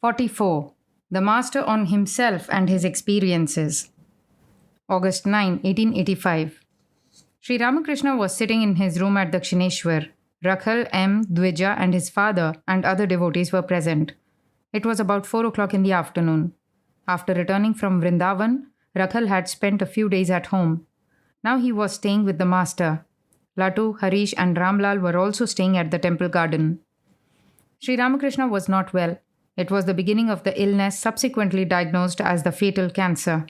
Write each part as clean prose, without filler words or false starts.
44. The Master on Himself and His Experiences. August 9, 1885. Sri Ramakrishna was sitting in his room at Dakshineshwar. Rakhal, M, Dvija, and his father and other devotees were present. It was about 4 o'clock in the afternoon. After returning from Vrindavan, Rakhal had spent a few days at home. Now he was staying with the Master. Latu, Harish, and Ramlal were also staying at the temple garden. Sri Ramakrishna was not well. It was the beginning of the illness subsequently diagnosed as the fatal cancer.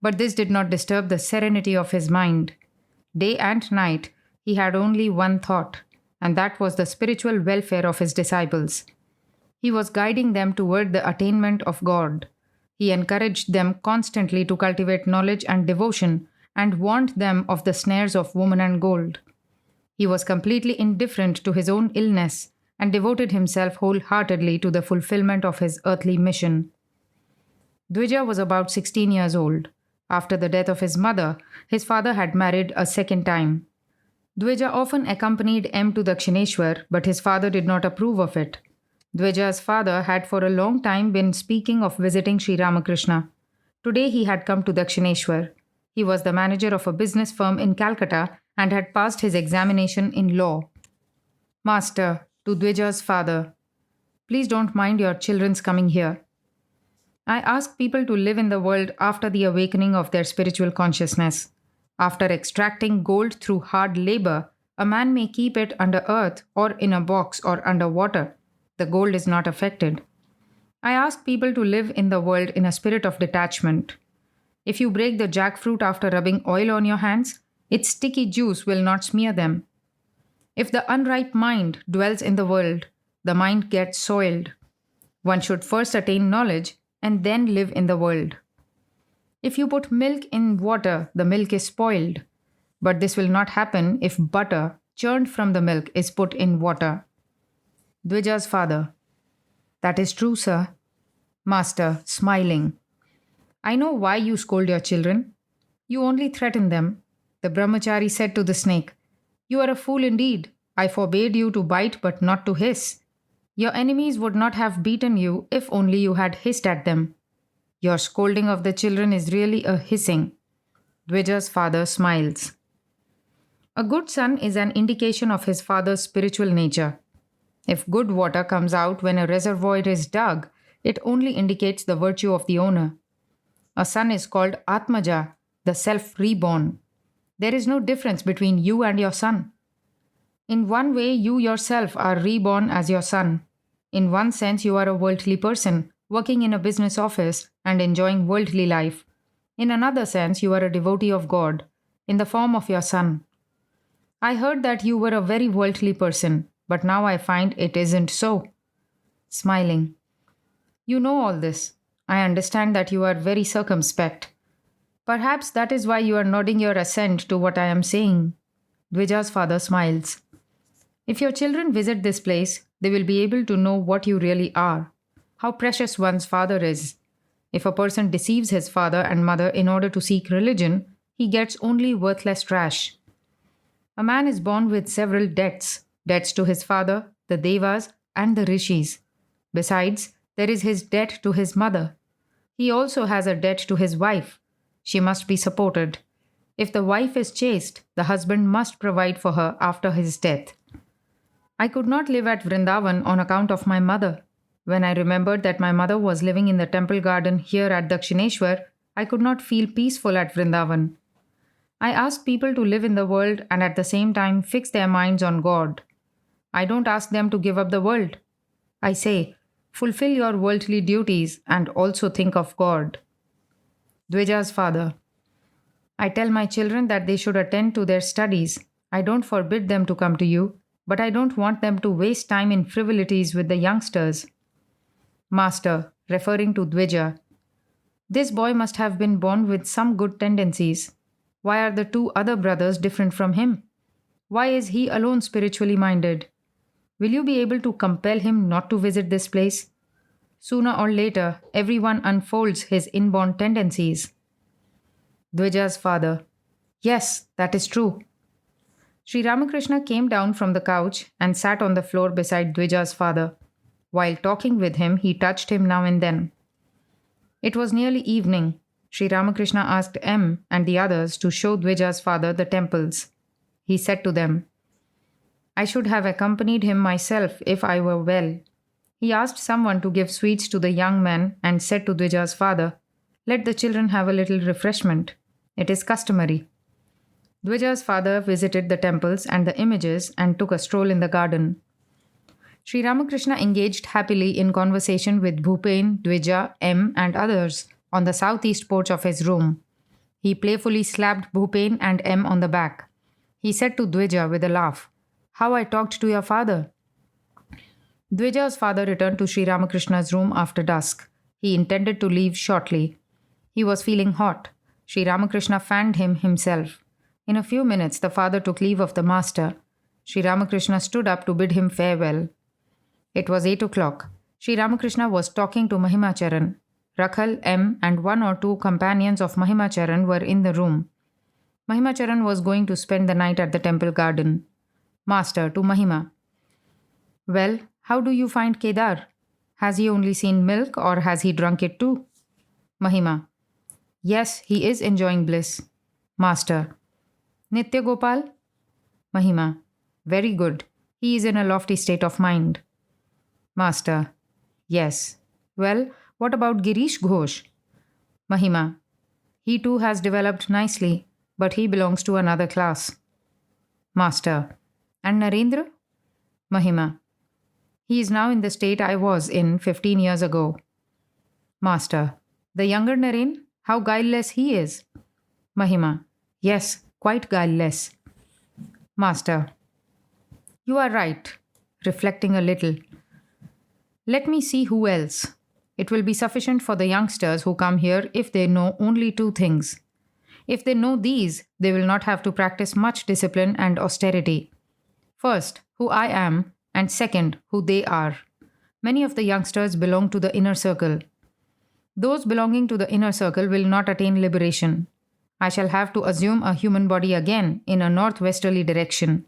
But this did not disturb the serenity of his mind. Day and night, he had only one thought, and that was the spiritual welfare of his disciples. He was guiding them toward the attainment of God. He encouraged them constantly to cultivate knowledge and devotion and warned them of the snares of woman and gold. He was completely indifferent to his own illness and devoted himself wholeheartedly to the fulfillment of his earthly mission. Dvija was about 16 years old. After the death of his mother, his father had married a second time. Dvija often accompanied M to Dakshineshwar, but his father did not approve of it. Dvija's father had for a long time been speaking of visiting Sri Ramakrishna. Today he had come to Dakshineshwar. He was the manager of a business firm in Calcutta and had passed his examination in law. Master, to Dvija's father, please don't mind your children's coming here. I ask people to live in the world after the awakening of their spiritual consciousness. After extracting gold through hard labor, a man may keep it under earth or in a box or under water. The gold is not affected. I ask people to live in the world in a spirit of detachment. If you break the jackfruit after rubbing oil on your hands, its sticky juice will not smear them. If the unripe mind dwells in the world, the mind gets soiled. One should first attain knowledge and then live in the world. If you put milk in water, the milk is spoiled. But this will not happen if butter churned from the milk is put in water. Dvija's father. That is true, sir. Master, smiling. I know why you scold your children. You only threaten them. The brahmachari said to the snake, You are a fool indeed. I forbade you to bite but not to hiss. Your enemies would not have beaten you if only you had hissed at them. Your scolding of the children is really a hissing. Dvija's father smiles. A good son is an indication of his father's spiritual nature. If good water comes out when a reservoir is dug, it only indicates the virtue of the owner. A son is called Atmaja, the self-reborn. There is no difference between you and your son. In one way, you yourself are reborn as your son. In one sense, you are a worldly person, working in a business office and enjoying worldly life. In another sense, you are a devotee of God, in the form of your son. I heard that you were a very worldly person, but now I find it isn't so. Smiling. You know all this. I understand that you are very circumspect. Perhaps that is why you are nodding your assent to what I am saying. Dvija's father smiles. If your children visit this place, they will be able to know what you really are, how precious one's father is. If a person deceives his father and mother in order to seek religion, he gets only worthless trash. A man is born with several debts to his father, the devas, and the rishis. Besides, there is his debt to his mother. He also has a debt to his wife. She must be supported. If the wife is chaste, the husband must provide for her after his death. I could not live at Vrindavan on account of my mother. When I remembered that my mother was living in the temple garden here at Dakshineshwar, I could not feel peaceful at Vrindavan. I ask people to live in the world and at the same time fix their minds on God. I don't ask them to give up the world. I say, fulfill your worldly duties and also think of God. Dvija's father. I tell my children that they should attend to their studies. I don't forbid them to come to you, but I don't want them to waste time in frivolities with the youngsters. Master, referring to Dvija. This boy must have been born with some good tendencies. Why are the two other brothers different from him? Why is he alone spiritually minded? Will you be able to compel him not to visit this place? Sooner or later, everyone unfolds his inborn tendencies. Dvija's father. Yes, that is true. Sri Ramakrishna came down from the couch and sat on the floor beside Dvija's father. While talking with him, he touched him now and then. It was nearly evening. Sri Ramakrishna asked M and the others to show Dvija's father the temples. He said to them, I should have accompanied him myself if I were well. He asked someone to give sweets to the young man and said to Dvija's father, Let the children have a little refreshment. It is customary. Dvija's father visited the temples and the images and took a stroll in the garden. Sri Ramakrishna engaged happily in conversation with Bhupen, Dvija, M, and others on the southeast porch of his room. He playfully slapped Bhupen and M on the back. He said to Dvija with a laugh, How I talked to your father. Dvija's father returned to Sri Ramakrishna's room after dusk. He intended to leave shortly. He was feeling hot. Sri Ramakrishna fanned him himself. In a few minutes, the father took leave of the master. Sri Ramakrishna stood up to bid him farewell. It was 8 o'clock. Sri Ramakrishna was talking to Mahimacharan. Rakhal, M, and one or two companions of Mahimacharan were in the room. Mahimacharan was going to spend the night at the temple garden. Master to Mahima. Well, how do you find Kedar? Has he only seen milk or has he drunk it too? Mahima. Yes, he is enjoying bliss. Master. Nitya Gopal? Mahima. Very good. He is in a lofty state of mind. Master. Yes. Well, what about Girish Ghosh? Mahima. He too has developed nicely, but he belongs to another class. Master. And Narendra? Mahima. He is now in the state I was in 15 years ago. Master. The younger Naren? How guileless he is. Mahima. Yes, quite guileless. Master. You are right. Reflecting a little. Let me see who else. It will be sufficient for the youngsters who come here if they know only two things. If they know these, they will not have to practice much discipline and austerity. First, who I am, and second, who they are. Many of the youngsters belong to the inner circle. Those belonging to the inner circle will not attain liberation. I shall have to assume a human body again in a northwesterly direction.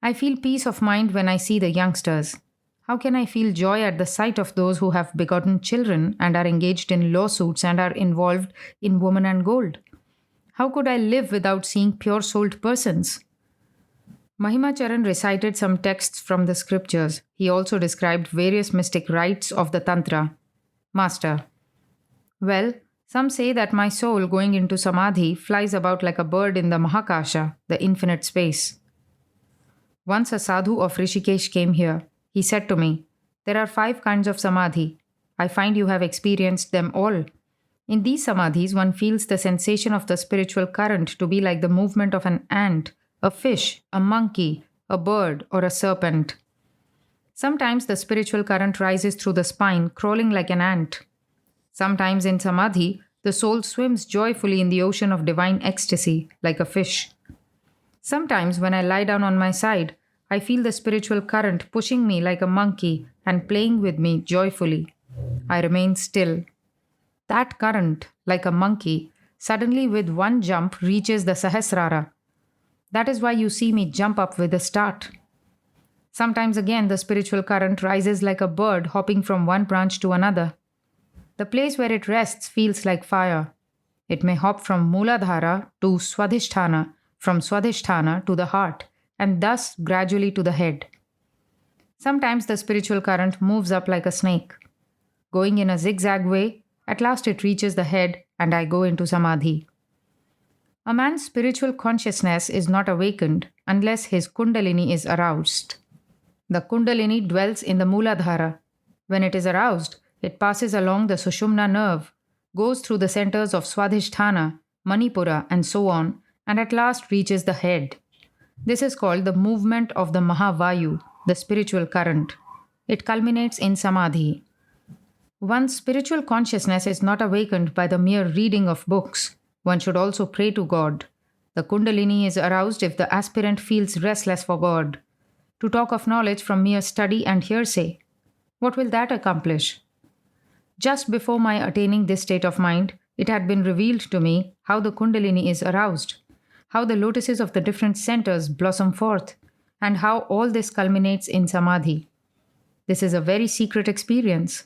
I feel peace of mind when I see the youngsters. How can I feel joy at the sight of those who have begotten children and are engaged in lawsuits and are involved in woman and gold? How could I live without seeing pure-souled persons? Mahimacharan recited some texts from the scriptures. He also described various mystic rites of the Tantra. Master. Well, some say that my soul going into Samadhi flies about like a bird in the Mahakasha, the infinite space. Once a sadhu of Rishikesh came here. He said to me, There are 5 kinds of Samadhi. I find you have experienced them all. In these Samadhis, one feels the sensation of the spiritual current to be like the movement of an ant, a fish, a monkey, a bird, or a serpent. Sometimes the spiritual current rises through the spine, crawling like an ant. Sometimes in Samadhi, the soul swims joyfully in the ocean of divine ecstasy, like a fish. Sometimes when I lie down on my side, I feel the spiritual current pushing me like a monkey and playing with me joyfully. I remain still. That current, like a monkey, suddenly with one jump reaches the Sahasrara. That is why you see me jump up with a start. Sometimes again the spiritual current rises like a bird hopping from one branch to another. The place where it rests feels like fire. It may hop from Mooladhara to Swadhisthana, from Swadhisthana to the heart, and thus gradually to the head. Sometimes the spiritual current moves up like a snake. Going in a zigzag way, at last it reaches the head and I go into Samadhi. A man's spiritual consciousness is not awakened unless his Kundalini is aroused. The Kundalini dwells in the Mooladhara. When it is aroused, it passes along the Sushumna nerve, goes through the centers of Swadhisthana, Manipura, and so on, and at last reaches the head. This is called the movement of the Mahavayu, the spiritual current. It culminates in Samadhi. One's spiritual consciousness is not awakened by the mere reading of books. One should also pray to God. The Kundalini is aroused if the aspirant feels restless for God. To talk of knowledge from mere study and hearsay, what will that accomplish? Just before my attaining this state of mind, it had been revealed to me how the Kundalini is aroused, how the lotuses of the different centers blossom forth, and how all this culminates in Samadhi. This is a very secret experience.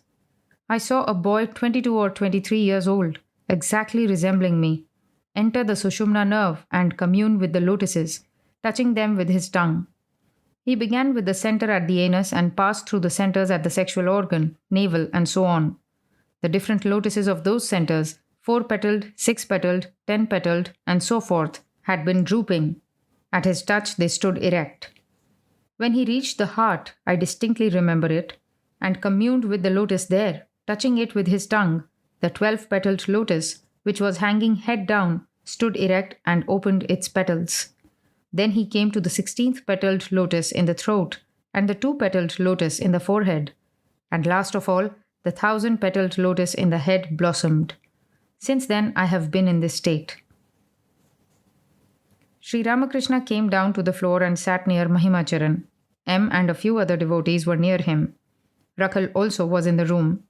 I saw a boy 22 or 23 years old, exactly resembling me, enter the Sushumna nerve and commune with the lotuses, touching them with his tongue. He began with the center at the anus and passed through the centers at the sexual organ, navel, and so on. The different lotuses of those centers, 4 petaled, 6 petaled, 10 petaled, and so forth, had been drooping. At his touch, they stood erect. When he reached the heart, I distinctly remember it, and communed with the lotus there, touching it with his tongue, the 12 petaled lotus, which was hanging head down, stood erect and opened its petals. Then he came to the 16th petaled lotus in the throat and the 2 petaled lotus in the forehead, and last of all, the 1000 petaled lotus in the head blossomed. Since then, I have been in this state. Sri Ramakrishna came down to the floor and sat near Mahimacharan. M and a few other devotees were near him. Rakhal also was in the room.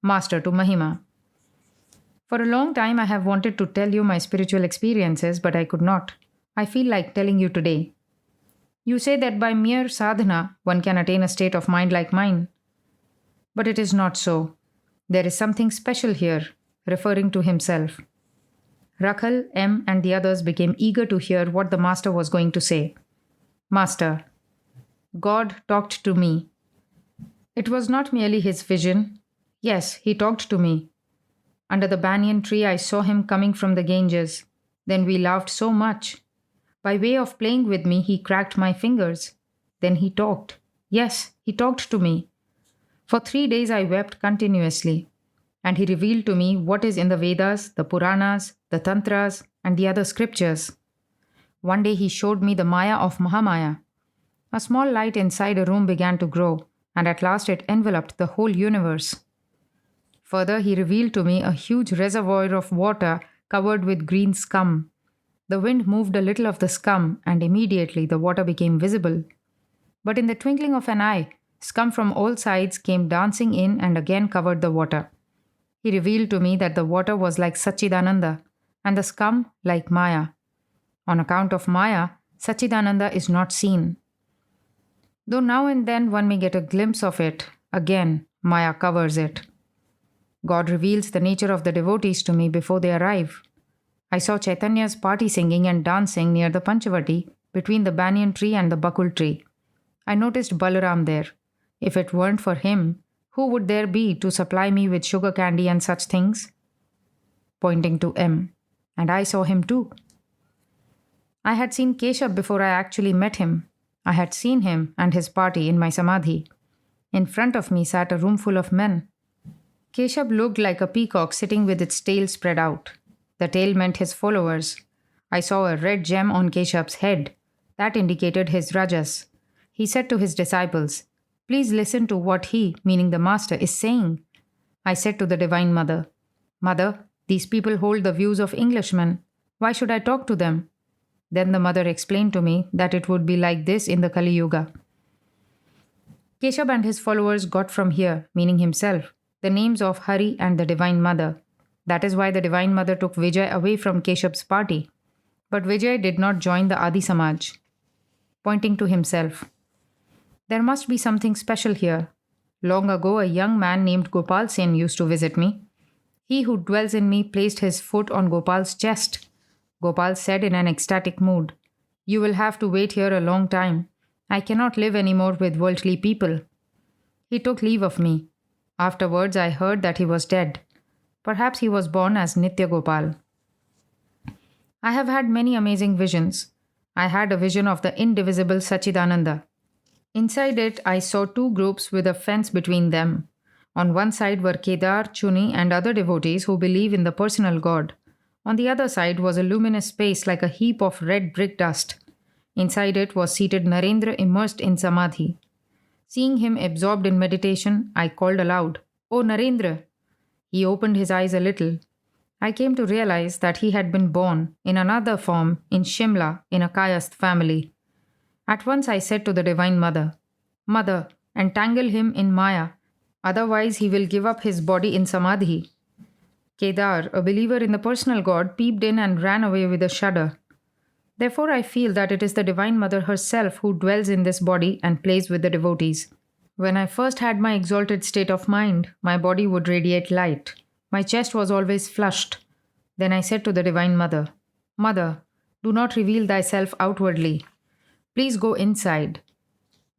Master to Mahima. For a long time, I have wanted to tell you my spiritual experiences, but I could not. I feel like telling you today. You say that by mere sadhana, one can attain a state of mind like mine. But it is not so. There is something special here, referring to himself. Rakhal, M, and the others became eager to hear what the master was going to say. Master, God talked to me. It was not merely his vision. Yes, he talked to me. Under the banyan tree, I saw him coming from the Ganges. Then we laughed so much. By way of playing with me, he cracked my fingers. Then he talked. Yes, he talked to me. For 3 days I wept continuously. And he revealed to me what is in the Vedas, the Puranas, the Tantras, and the other scriptures. One day he showed me the Maya of Mahamaya. A small light inside a room began to grow, and at last it enveloped the whole universe. Further, he revealed to me a huge reservoir of water covered with green scum. The wind moved a little of the scum, and immediately the water became visible. But in the twinkling of an eye, scum from all sides came dancing in and again covered the water. He revealed to me that the water was like Sachidananda, and the scum like Maya. On account of Maya, Sachidananda is not seen. Though now and then one may get a glimpse of it, again Maya covers it. God reveals the nature of the devotees to me before they arrive. I saw Chaitanya's party singing and dancing near the Panchavati, between the banyan tree and the bakul tree. I noticed Balaram there. If it weren't for him, who would there be to supply me with sugar candy and such things? Pointing to M. And I saw him too. I had seen Keshab before I actually met him. I had seen him and his party in my samadhi. In front of me sat a room full of men. Keshab looked like a peacock sitting with its tail spread out. The tail meant his followers. I saw a red gem on Keshab's head. That indicated his rajas. He said to his disciples, "Please listen to what he, meaning the master, is saying." I said to the Divine Mother, "Mother, these people hold the views of Englishmen. Why should I talk to them?" Then the mother explained to me that it would be like this in the Kali Yuga. Keshab and his followers got from here, meaning himself, the names of Hari and the Divine Mother. That is why the Divine Mother took Vijay away from Keshab's party. But Vijay did not join the Adi Samaj. Pointing to himself, "There must be something special here. Long ago, a young man named Gopal Sen used to visit me. He who dwells in me placed his foot on Gopal's chest. Gopal said in an ecstatic mood, 'You will have to wait here a long time. I cannot live any more with worldly people.' He took leave of me. Afterwards, I heard that he was dead. Perhaps he was born as Nitya Gopal. I have had many amazing visions. I had a vision of the indivisible Sachidananda. Inside it, I saw two groups with a fence between them. On one side were Kedar, Chuni, and other devotees who believe in the personal God. On the other side was a luminous space like a heap of red brick dust. Inside it was seated Narendra immersed in samadhi. Seeing him absorbed in meditation, I called aloud, 'Oh Narendra!' He opened his eyes a little. I came to realize that he had been born, in another form, in Shimla, in a Kayasth family. At once I said to the Divine Mother, 'Mother, entangle him in Maya, otherwise he will give up his body in Samadhi.' Kedar, a believer in the personal God, peeped in and ran away with a shudder. Therefore I feel that it is the Divine Mother herself who dwells in this body and plays with the devotees. When I first had my exalted state of mind, my body would radiate light. My chest was always flushed. Then I said to the Divine Mother, Mother, do not reveal thyself outwardly. Please go inside.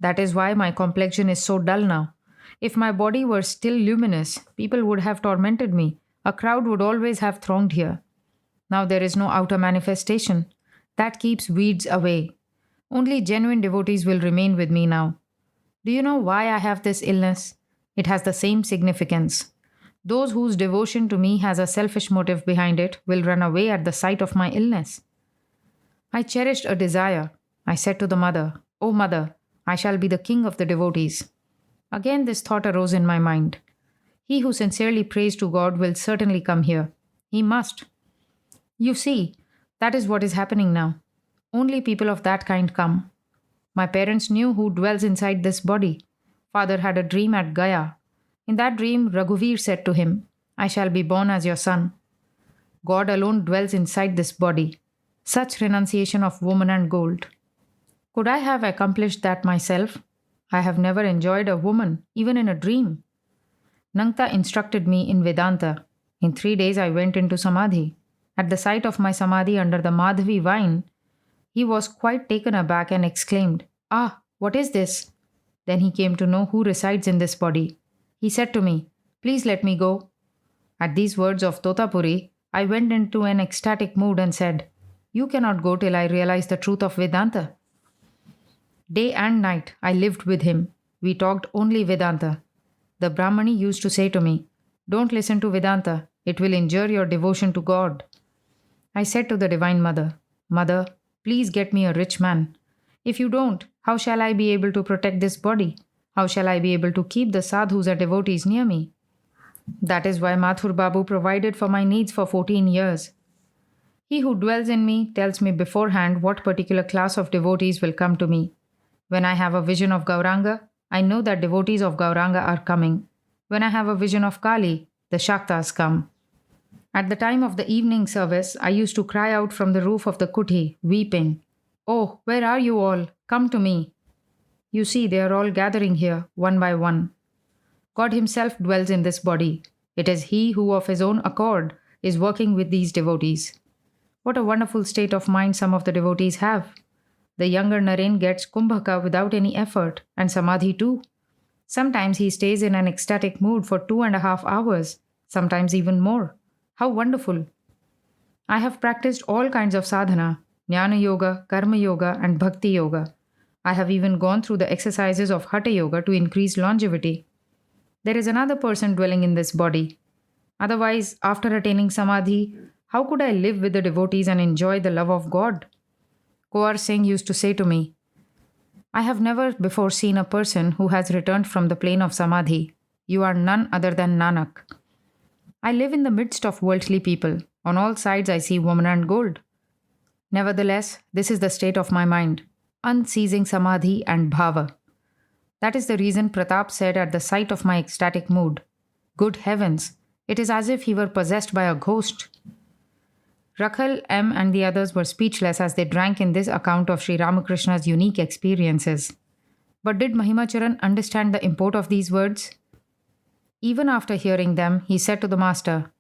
That is why my complexion is so dull now. If my body were still luminous, people would have tormented me. A crowd would always have thronged here. Now there is no outer manifestation. That keeps weeds away. Only genuine devotees will remain with me now. Do you know why I have this illness? It has the same significance. Those whose devotion to me has a selfish motive behind it will run away at the sight of my illness. I cherished a desire. I said to the mother, O mother, I shall be the king of the devotees. Again, this thought arose in my mind. He who sincerely prays to God will certainly come here. He must. You see, that is what is happening now. Only people of that kind come. My parents knew who dwells inside this body. Father had a dream at Gaya. In that dream, Raghuvir said to him, I shall be born as your son. God alone dwells inside this body. Such renunciation of woman and gold. Could I have accomplished that myself? I have never enjoyed a woman, even in a dream. Nangta instructed me in Vedanta. In 3 days I went into Samadhi. At the sight of my Samadhi under the Madhavi vine, he was quite taken aback and exclaimed, Ah, what is this? Then he came to know who resides in this body. He said to me, Please let me go. At these words of Totapuri, I went into an ecstatic mood and said, You cannot go till I realize the truth of Vedanta. Day and night I lived with him. We talked only Vedanta. The Brahmani used to say to me, Don't listen to Vedanta. It will injure your devotion to God. I said to the Divine Mother, Mother, please get me a rich man. If you don't, how shall I be able to protect this body? How shall I be able to keep the sadhus and devotees near me? That is why Mathur Babu provided for my needs for 14 years. He who dwells in me tells me beforehand what particular class of devotees will come to me. When I have a vision of Gauranga, I know that devotees of Gauranga are coming. When I have a vision of Kali, the Shaktas come. At the time of the evening service, I used to cry out from the roof of the kuti, weeping, Oh, where are you all? Come to me. You see, they are all gathering here, one by one. God Himself dwells in this body. It is He who, of His own accord, is working with these devotees. What a wonderful state of mind some of the devotees have. The younger Naren gets Kumbhaka without any effort, and Samadhi too. Sometimes he stays in an ecstatic mood for 2.5 hours, sometimes even more. How wonderful! I have practiced all kinds of sadhana, Jnana Yoga, Karma Yoga, and Bhakti Yoga. I have even gone through the exercises of Hatha Yoga to increase longevity. There is another person dwelling in this body. Otherwise, after attaining Samadhi, how could I live with the devotees and enjoy the love of God? Kowar Singh used to say to me, I have never before seen a person who has returned from the plane of Samadhi. You are none other than Nanak. I live in the midst of worldly people. On all sides I see woman and gold. Nevertheless, this is the state of my mind, unceasing Samadhi and Bhava. That is the reason Pratap said at the sight of my ecstatic mood, Good heavens, it is as if he were possessed by a ghost. Rakhal, M. and the others were speechless as they drank in this account of Sri Ramakrishna's unique experiences. But did Mahimacharan understand the import of these words? Even after hearing them, he said to the master,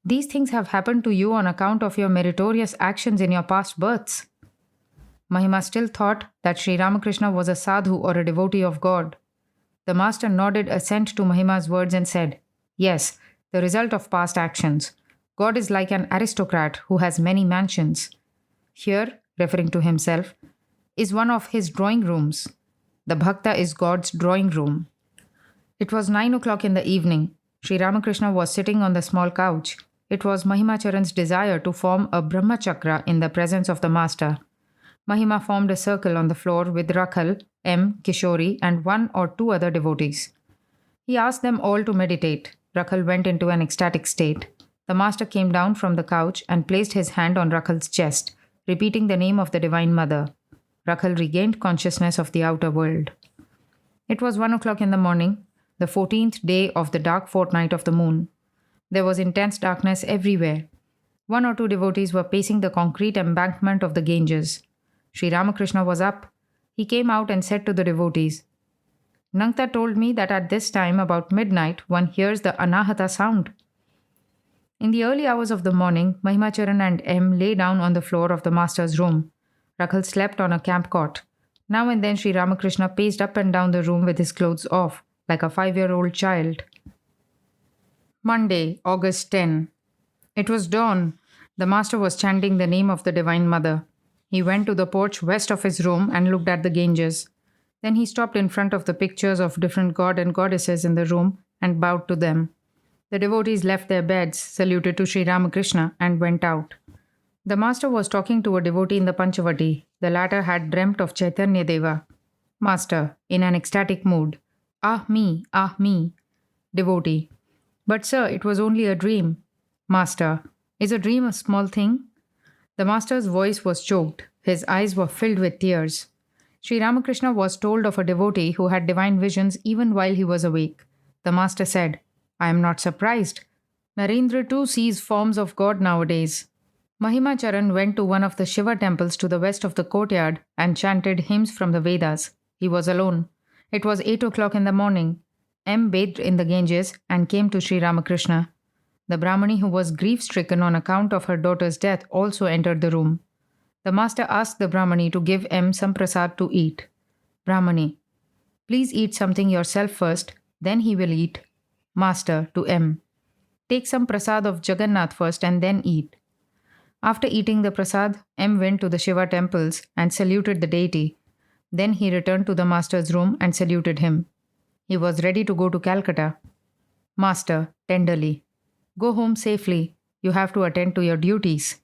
These things have happened to you on account of your meritorious actions in your past births. Mahima still thought that Sri Ramakrishna was a sadhu or a devotee of God. The master nodded assent to Mahima's words and said, Yes, the result of past actions. God is like an aristocrat who has many mansions. Here, referring to himself, is one of his drawing rooms. The bhakta is God's drawing room. It was 9 o'clock in the evening. Sri Ramakrishna was sitting on the small couch. It was Mahimacharan's desire to form a Brahma Chakra in the presence of the master. Mahima formed a circle on the floor with Rakhal, M, Kishori, and 1 or 2 other devotees. He asked them all to meditate. Rakhal went into an ecstatic state. The master came down from the couch and placed his hand on Rakhal's chest, repeating the name of the Divine Mother. Rakhal regained consciousness of the outer world. It was 1 o'clock in the morning, the 14th day of the dark fortnight of the moon. There was intense darkness everywhere. 1 or 2 devotees were pacing the concrete embankment of the Ganges. Sri Ramakrishna was up. He came out and said to the devotees, Nangta told me that at this time, about midnight, one hears the Anahata sound. In the early hours of the morning, Mahimacharan and M lay down on the floor of the master's room. Rakhal slept on a camp cot. Now and then Sri Ramakrishna paced up and down the room with his clothes off, like a 5-year-old child. Monday, August 10. It was dawn. The master was chanting the name of the Divine Mother. He went to the porch west of his room and looked at the Ganges. Then he stopped in front of the pictures of different god and goddesses in the room and bowed to them. The devotees left their beds, saluted to Sri Ramakrishna, and went out. The master was talking to a devotee in the Panchavati. The latter had dreamt of Chaitanya Deva. Master, in an ecstatic mood. Ah me, ah me. Devotee. But sir, it was only a dream. Master, is a dream a small thing? The master's voice was choked. His eyes were filled with tears. Sri Ramakrishna was told of a devotee who had divine visions even while he was awake. The master said, I am not surprised. Narendra too sees forms of God nowadays. Mahimacharan went to one of the Shiva temples to the west of the courtyard and chanted hymns from the Vedas. He was alone. It was 8 o'clock in the morning. M bathed in the Ganges and came to Sri Ramakrishna. The Brahmani who was grief-stricken on account of her daughter's death also entered the room. The master asked the Brahmani to give M some prasad to eat. Brahmani, please eat something yourself first, then he will eat. Master to M, take some prasad of Jagannath first and then eat. After eating the prasad, M went to the Shiva temples and saluted the deity. Then he returned to the master's room and saluted him. He was ready to go to Calcutta. Master, tenderly, go home safely. You have to attend to your duties.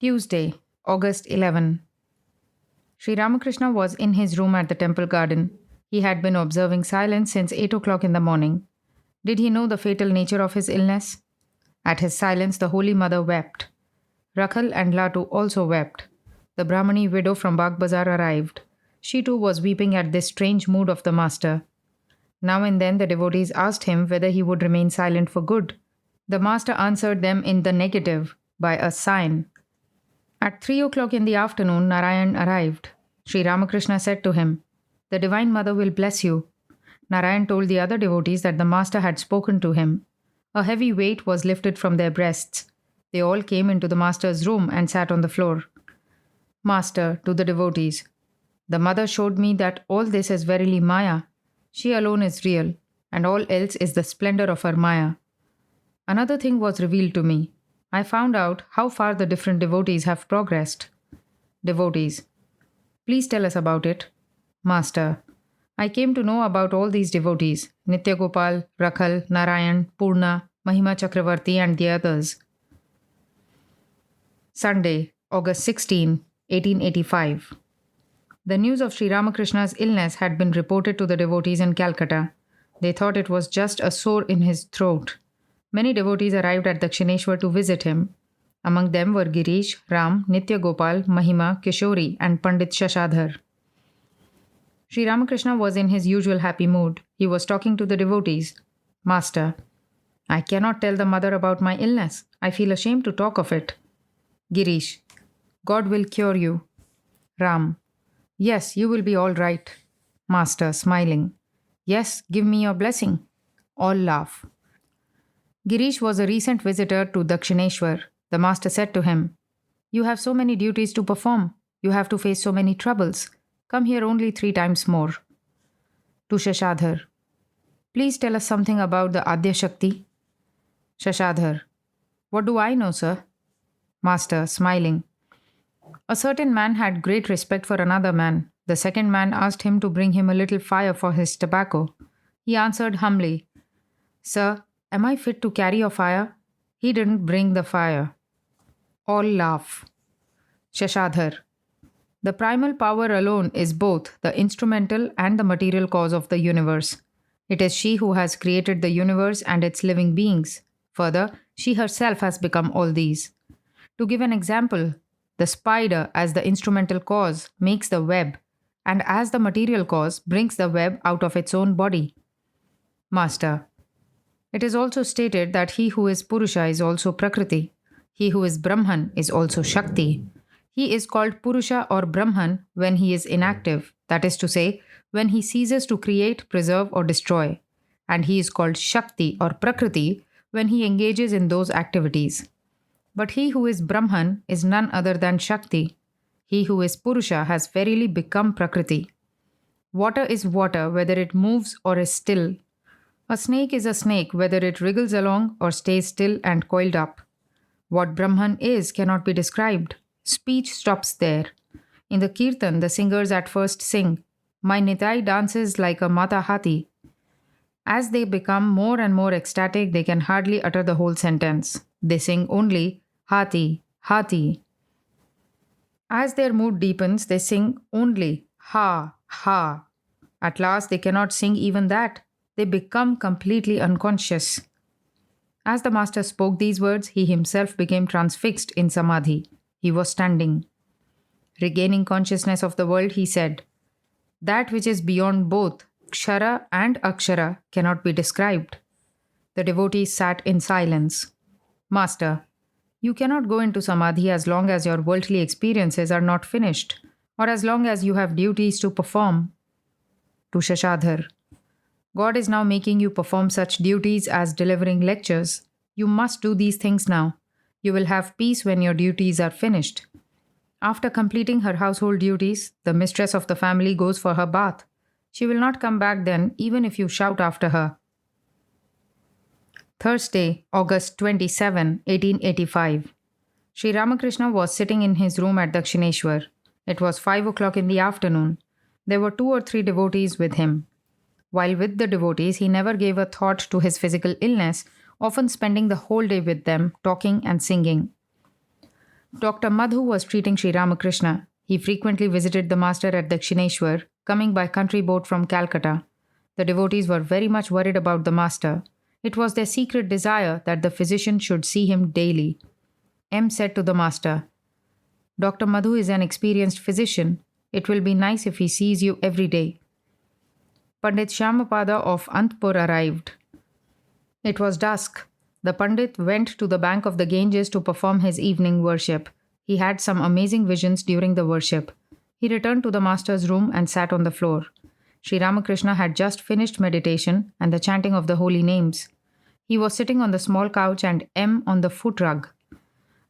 Tuesday, August 11. Sri Ramakrishna was in his room at the temple garden. He had been observing silence since 8 o'clock in the morning. Did he know the fatal nature of his illness? At his silence, the Holy Mother wept. Rakhal and Latu also wept. The Brahmani widow from Bagh Bazar arrived. She too was weeping at this strange mood of the master. Now and then the devotees asked him whether he would remain silent for good. The master answered them in the negative, by a sign. At 3 o'clock in the afternoon, Narayan arrived. Sri Ramakrishna said to him, The Divine Mother will bless you. Narayan told the other devotees that the master had spoken to him. A heavy weight was lifted from their breasts. They all came into the master's room and sat on the floor. Master, to the devotees, the mother showed me that all this is verily Maya. She alone is real, and all else is the splendor of her Maya. Another thing was revealed to me. I found out how far the different devotees have progressed. Devotees, please tell us about it. Master, I came to know about all these devotees, Nitya Gopal, Rakhal, Narayan, Purna, Mahima Chakravarti and the others. Sunday, August 16, 1885. The news of Sri Ramakrishna's illness had been reported to the devotees in Calcutta. They thought it was just a sore in his throat. Many devotees arrived at Dakshineshwar to visit him. Among them were Girish, Ram, Nitya Gopal, Mahima, Kishori and Pandit Shashadhar. Sri Ramakrishna was in his usual happy mood. He was talking to the devotees. Master, I cannot tell the mother about my illness. I feel ashamed to talk of it. Girish, God will cure you. Ram, yes, you will be all right. Master, smiling, yes, give me your blessing. All laugh. Girish was a recent visitor to Dakshineshwar. The master said to him, You have so many duties to perform. You have to face so many troubles. Come here only 3 times more. To Shashadhar, please tell us something about the Adya Shakti. Shashadhar, what do I know, sir? Master, smiling, a certain man had great respect for another man. The second man asked him to bring him a little fire for his tobacco. He answered humbly, Sir, am I fit to carry a fire? He didn't bring the fire. All laugh. Shashadhar, the primal power alone is both the instrumental and the material cause of the universe. It is she who has created the universe and its living beings. Further, she herself has become all these. To give an example, the spider as the instrumental cause makes the web, and as the material cause brings the web out of its own body. Master, it is also stated that he who is Purusha is also Prakriti. He who is Brahman is also Shakti. He is called Purusha or Brahman when he is inactive, that is to say, when he ceases to create, preserve, or destroy, and he is called Shakti or Prakriti when he engages in those activities. But he who is Brahman is none other than Shakti. He who is Purusha has verily become Prakriti. Water is water, whether it moves or is still. A snake is a snake, whether it wriggles along or stays still and coiled up. What Brahman is cannot be described. Speech stops there. In the Kirtan, the singers at first sing, My Nitai dances like a Mata Hathi. As they become more and more ecstatic, they can hardly utter the whole sentence. They sing only Hathi, Hathi. As their mood deepens, they sing only Ha, Ha. At last, they cannot sing even that. They become completely unconscious. As the master spoke these words, he himself became transfixed in samadhi. He was standing. Regaining consciousness of the world, he said, That which is beyond both Kshara and Akshara cannot be described. The devotees sat in silence. Master, you cannot go into samadhi as long as your worldly experiences are not finished, or as long as you have duties to perform. To Shashadhar, God is now making you perform such duties as delivering lectures. You must do these things now. You will have peace when your duties are finished. After completing her household duties, the mistress of the family goes for her bath. She will not come back then, even if you shout after her. Thursday, August 27, 1885. Sri Ramakrishna was sitting in his room at Dakshineshwar. It was 5 o'clock in the afternoon. There were 2 or 3 devotees with him. While with the devotees, he never gave a thought to his physical illness, often spending the whole day with them, talking and singing. Dr. Madhu was treating Sri Ramakrishna. He frequently visited the master at Dakshineshwar, coming by country boat from Calcutta. The devotees were very much worried about the master. It was their secret desire that the physician should see him daily. M said to the master, Dr. Madhu is an experienced physician. It will be nice if he sees you every day. Pandit Shamapada of Antpur arrived. It was dusk. The Pandit went to the bank of the Ganges to perform his evening worship. He had some amazing visions during the worship. He returned to the master's room and sat on the floor. Sri Ramakrishna had just finished meditation and the chanting of the holy names. He was sitting on the small couch and M on the foot rug.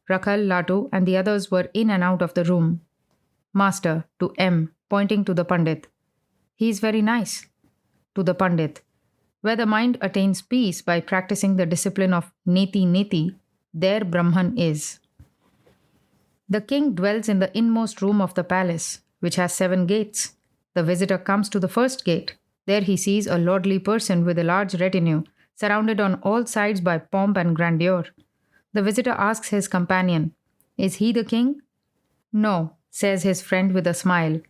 Rakhal, Latu, and the others were in and out of the room. Master, to M, pointing to the Pandit. He is very nice. To the Pandit. Where the mind attains peace by practicing the discipline of Neti Neti, there Brahman is. The king dwells in the inmost room of the palace, which has 7 gates. The visitor comes to the first gate. There he sees a lordly person with a large retinue, surrounded on all sides by pomp and grandeur. The visitor asks his companion, Is he the king? No, says his friend with a smile.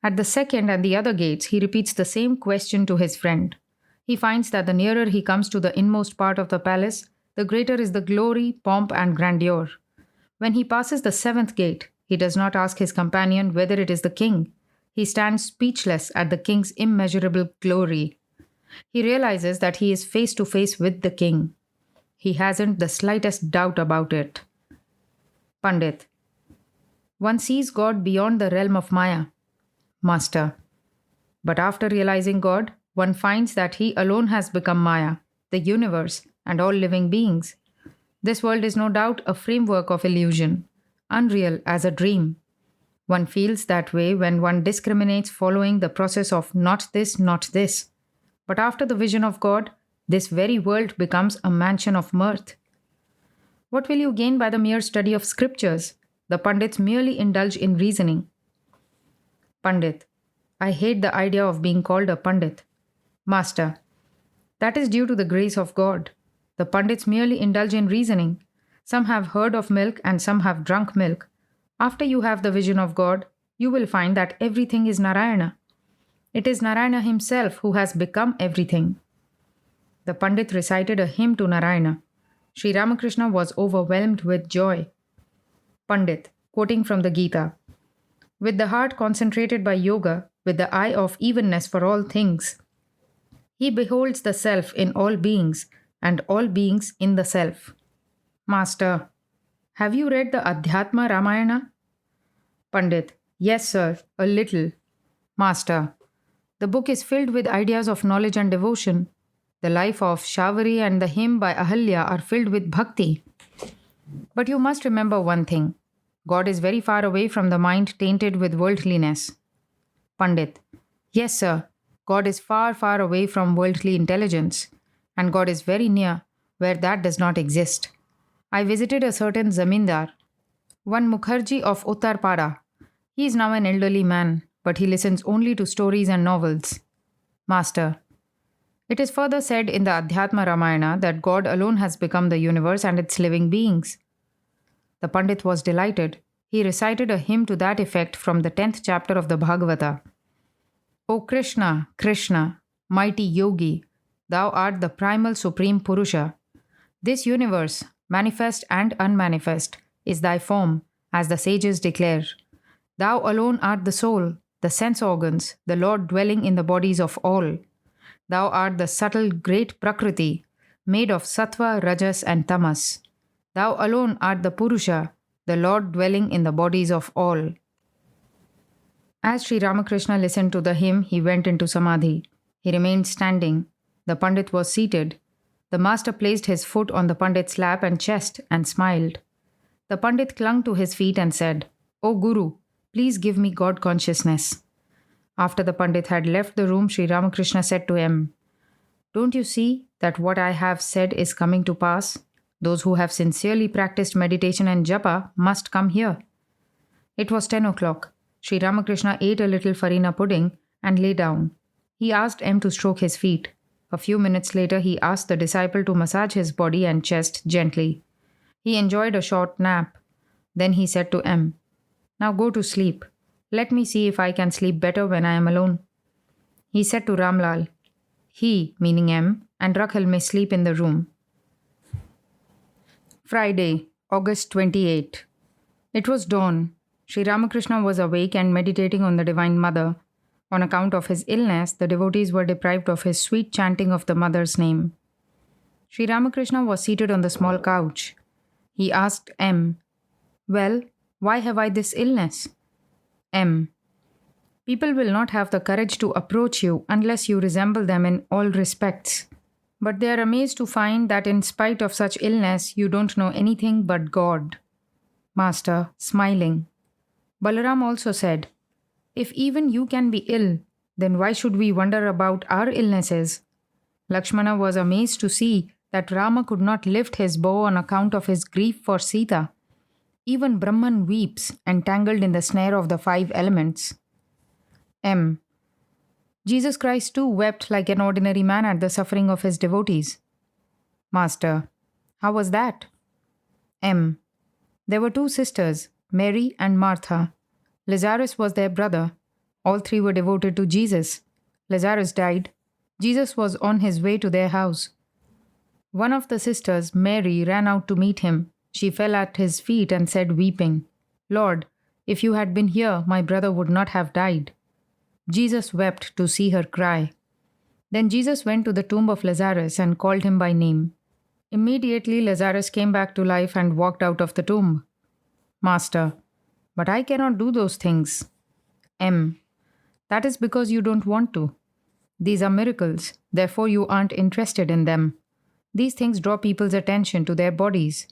At the second and the other gates, he repeats the same question to his friend. He finds that the nearer he comes to the inmost part of the palace, the greater is the glory, pomp, and grandeur. When he passes the 7th gate, he does not ask his companion whether it is the king. He stands speechless at the king's immeasurable glory. He realizes that he is face to face with the king. He hasn't the slightest doubt about it. Pandit. One sees God beyond the realm of Maya. Master. But after realizing God, one finds that he alone has become Maya, the universe, and all living beings. This world is no doubt a framework of illusion, unreal as a dream. One feels that way when one discriminates following the process of not this, not this. But after the vision of God, this very world becomes a mansion of mirth. What will you gain by the mere study of scriptures? The Pandits merely indulge in reasoning. Pandit. I hate the idea of being called a Pandit. Master. That is due to the grace of God. The Pandits merely indulge in reasoning. Some have heard of milk and some have drunk milk. After you have the vision of God, you will find that everything is Narayana. It is Narayana himself who has become everything. The Pandit recited a hymn to Narayana. Sri Ramakrishna was overwhelmed with joy. Pandit, quoting from the Gita. With the heart concentrated by yoga, with the eye of evenness for all things, he beholds the self in all beings, and all beings in the self. Master, have you read the Adhyatma Ramayana? Pandit, yes, sir, a little. Master, The book is filled with ideas of knowledge and devotion. The life of Shavari and the hymn by Ahalya are filled with bhakti. But you must remember one thing: God is very far away from the mind tainted with worldliness. Pandit: Yes, sir. God is far, far away from worldly intelligence, and God is very near where that does not exist. I visited a certain zamindar, one Mukherjee of Uttarpara. He is now an elderly man, but he listens only to stories and novels. Master: It is further said in the Adhyatma Ramayana that God alone has become the universe and its living beings. The Pandit was delighted. He recited a hymn to that effect from the 10th chapter of the Bhagavata. O Krishna, Krishna, mighty yogi, thou art the primal supreme Purusha. This universe, manifest and unmanifest, is thy form, as the sages declare. Thou alone art the soul, the sense organs, the Lord dwelling in the bodies of all. Thou art the subtle great Prakriti, made of sattva, rajas, and tamas. Thou alone art the Purusha, the Lord dwelling in the bodies of all. As Sri Ramakrishna listened to the hymn, he went into samadhi. He remained standing. The Pandit was seated. The master placed his foot on the Pandit's lap and chest and smiled. The Pandit clung to his feet and said, O Guru, please give me God consciousness. After the Pandit had left the room, Sri Ramakrishna said to him, Don't you see that what I have said is coming to pass? Those who have sincerely practiced meditation and japa must come here. It was 10 o'clock. Sri Ramakrishna ate a little farina pudding and lay down. He asked M to stroke his feet. A few minutes later, he asked the disciple to massage his body and chest gently. He enjoyed a short nap. Then he said to M, Now go to sleep. Let me see if I can sleep better when I am alone. He said to Ramlal, He, meaning M, and Rakhal may sleep in the room. Friday, August 28. It was dawn. Sri Ramakrishna was awake and meditating on the Divine Mother. On account of his illness, the devotees were deprived of his sweet chanting of the Mother's name. Sri Ramakrishna was seated on the small couch. He asked M, Well, why have I this illness? M, People will not have the courage to approach you unless you resemble them in all respects. But they are amazed to find that in spite of such illness, you don't know anything but God. Master, smiling. Balaram also said, If even you can be ill, then why should we wonder about our illnesses? Lakshmana was amazed to see that Rama could not lift his bow on account of his grief for Sita. Even Brahman weeps, entangled in the snare of the 5 elements. M. Jesus Christ too wept like an ordinary man at the suffering of his devotees. Master, how was that? M. There were 2 sisters, Mary and Martha. Lazarus was their brother. All 3 were devoted to Jesus. Lazarus died. Jesus was on his way to their house. One of the sisters, Mary, ran out to meet him. She fell at his feet and said, weeping, Lord, if you had been here, my brother would not have died. Jesus wept to see her cry. Then Jesus went to the tomb of Lazarus and called him by name. Immediately Lazarus came back to life and walked out of the tomb. Master, but I cannot do those things. M. That is because you don't want to. These are miracles, therefore you aren't interested in them. These things draw people's attention to their bodies.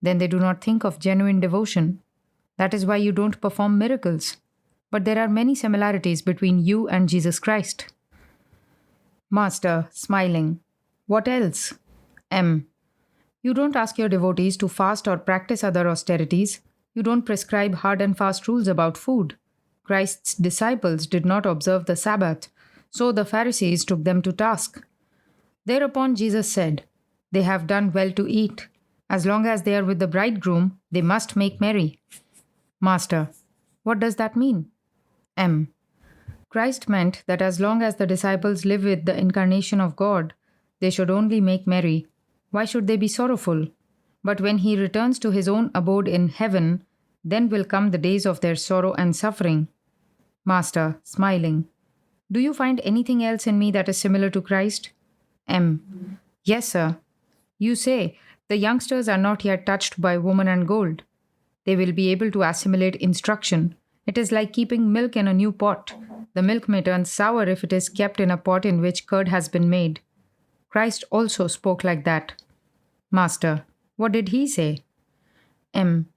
Then they do not think of genuine devotion. That is why you don't perform miracles. But there are many similarities between you and Jesus Christ. Master, smiling. What else? M. You don't ask your devotees to fast or practice other austerities. You don't prescribe hard and fast rules about food. Christ's disciples did not observe the Sabbath, so the Pharisees took them to task. Thereupon Jesus said, They have done well to eat. As long as they are with the bridegroom, they must make merry. Master, what does that mean? M. Christ meant that as long as the disciples live with the incarnation of God, they should only make merry. Why should they be sorrowful? But when he returns to his own abode in heaven, then will come the days of their sorrow and suffering. Master, smiling. Do you find anything else in me that is similar to Christ? M. Yes, sir. You say, the youngsters are not yet touched by woman and gold. They will be able to assimilate instruction. It is like keeping milk in a new pot. The milk may turn sour if it is kept in a pot in which curd has been made. Christ also spoke like that. Master, what did he say? M.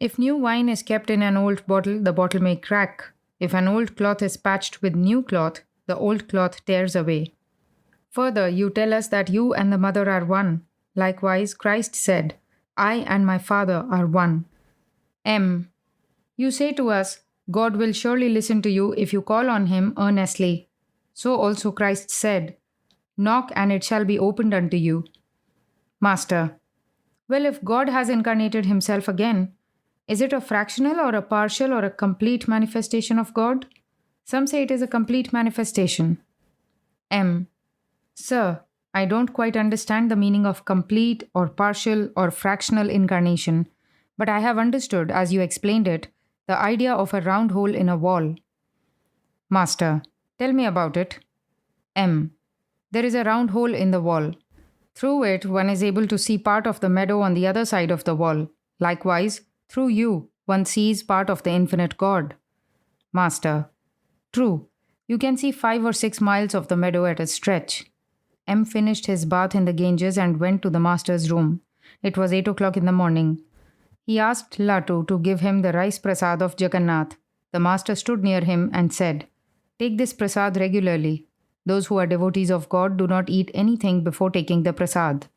If new wine is kept in an old bottle, the bottle may crack. If an old cloth is patched with new cloth, the old cloth tears away. Further, you tell us that you and the mother are one. Likewise, Christ said, I and my Father are one. M. You say to us, God will surely listen to you if you call on him earnestly. So also Christ said, Knock and it shall be opened unto you. Master. Well, if God has incarnated himself again, is it a fractional or a partial or a complete manifestation of God? Some say it is a complete manifestation. M. Sir, I don't quite understand the meaning of complete or partial or fractional incarnation, but I have understood, as you explained it, the idea of a round hole in a wall. Master, tell me about it. M. There is a round hole in the wall. Through it, one is able to see part of the meadow on the other side of the wall. Likewise, through you, one sees part of the infinite God. Master. True. You can see 5 or 6 miles of the meadow at a stretch. M finished his bath in the Ganges and went to the master's room. It was 8 o'clock in the morning. He asked Latu to give him the rice prasad of Jagannath. The master stood near him and said, Take this prasad regularly. Those who are devotees of God do not eat anything before taking the prasad.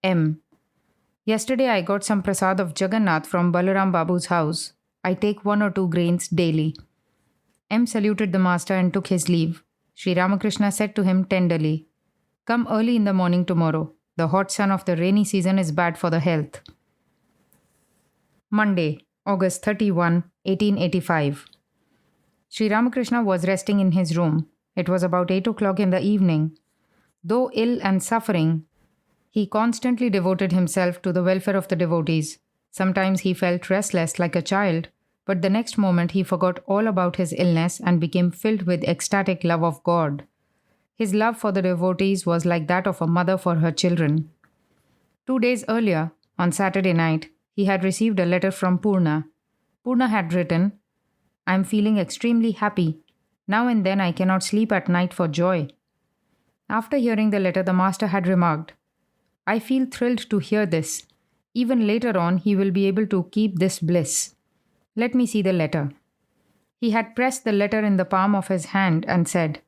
M. Yesterday I got some prasad of Jagannath from Balaram Babu's house. I take 1 or 2 grains daily. M saluted the master and took his leave. Sri Ramakrishna said to him tenderly, Come early in the morning tomorrow. The hot sun of the rainy season is bad for the health. Monday, August 31, 1885. Sri Ramakrishna was resting in his room. It was about 8 o'clock in the evening. Though ill and suffering, he constantly devoted himself to the welfare of the devotees. Sometimes he felt restless like a child, but the next moment he forgot all about his illness and became filled with ecstatic love of God. His love for the devotees was like that of a mother for her children. 2 days earlier, on Saturday night, he had received a letter from Purna. Purna had written, I am feeling extremely happy. Now and then I cannot sleep at night for joy. After hearing the letter, the master had remarked, I feel thrilled to hear this. Even later on, he will be able to keep this bliss. Let me see the letter. He had pressed the letter in the palm of his hand and said,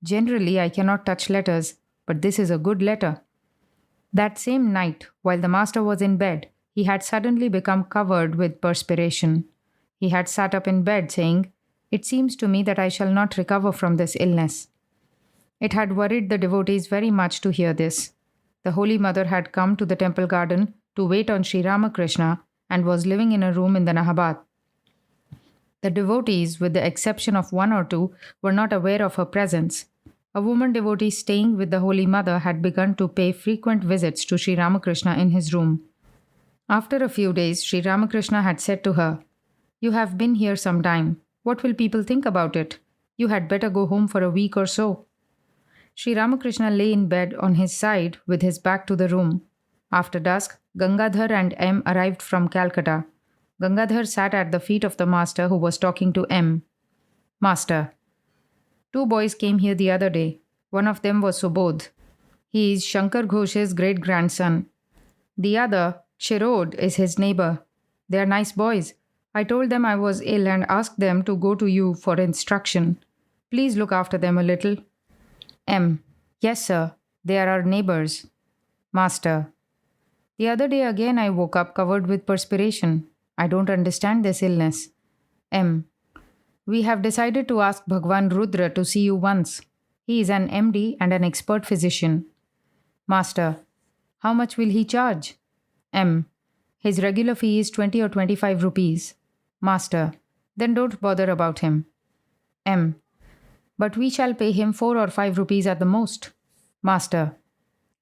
Generally, I cannot touch letters, but this is a good letter. That same night, while the master was in bed, he had suddenly become covered with perspiration. He had sat up in bed saying, It seems to me that I shall not recover from this illness. It had worried the devotees very much to hear this. The Holy Mother had come to the temple garden to wait on Sri Ramakrishna and was living in a room in the Nahabat. The devotees, with the exception of 1 or 2, were not aware of her presence. A woman devotee staying with the Holy Mother had begun to pay frequent visits to Sri Ramakrishna in his room. After a few days, Sri Ramakrishna had said to her, You have been here some time. What will people think about it? You had better go home for a week or so. Sri Ramakrishna lay in bed on his side with his back to the room. After dusk, Gangadhar and M arrived from Calcutta. Gangadhar sat at the feet of the master who was talking to M. Master, 2 boys came here the other day. One of them was Subodh. He is Shankar Ghosh's great-grandson. The other, Shirod, is his neighbor. They are nice boys. I told them I was ill and asked them to go to you for instruction. Please look after them a little. M. Yes, sir. They are our neighbors. Master. The other day again I woke up covered with perspiration. I don't understand this illness. M. We have decided to ask Bhagwan Rudra to see you once. He is an MD and an expert physician. Master. How much will he charge? M. His regular fee is 20 or 25 rupees. Master. Then don't bother about him. M. But we shall pay him 4 or 5 rupees at the most. Master.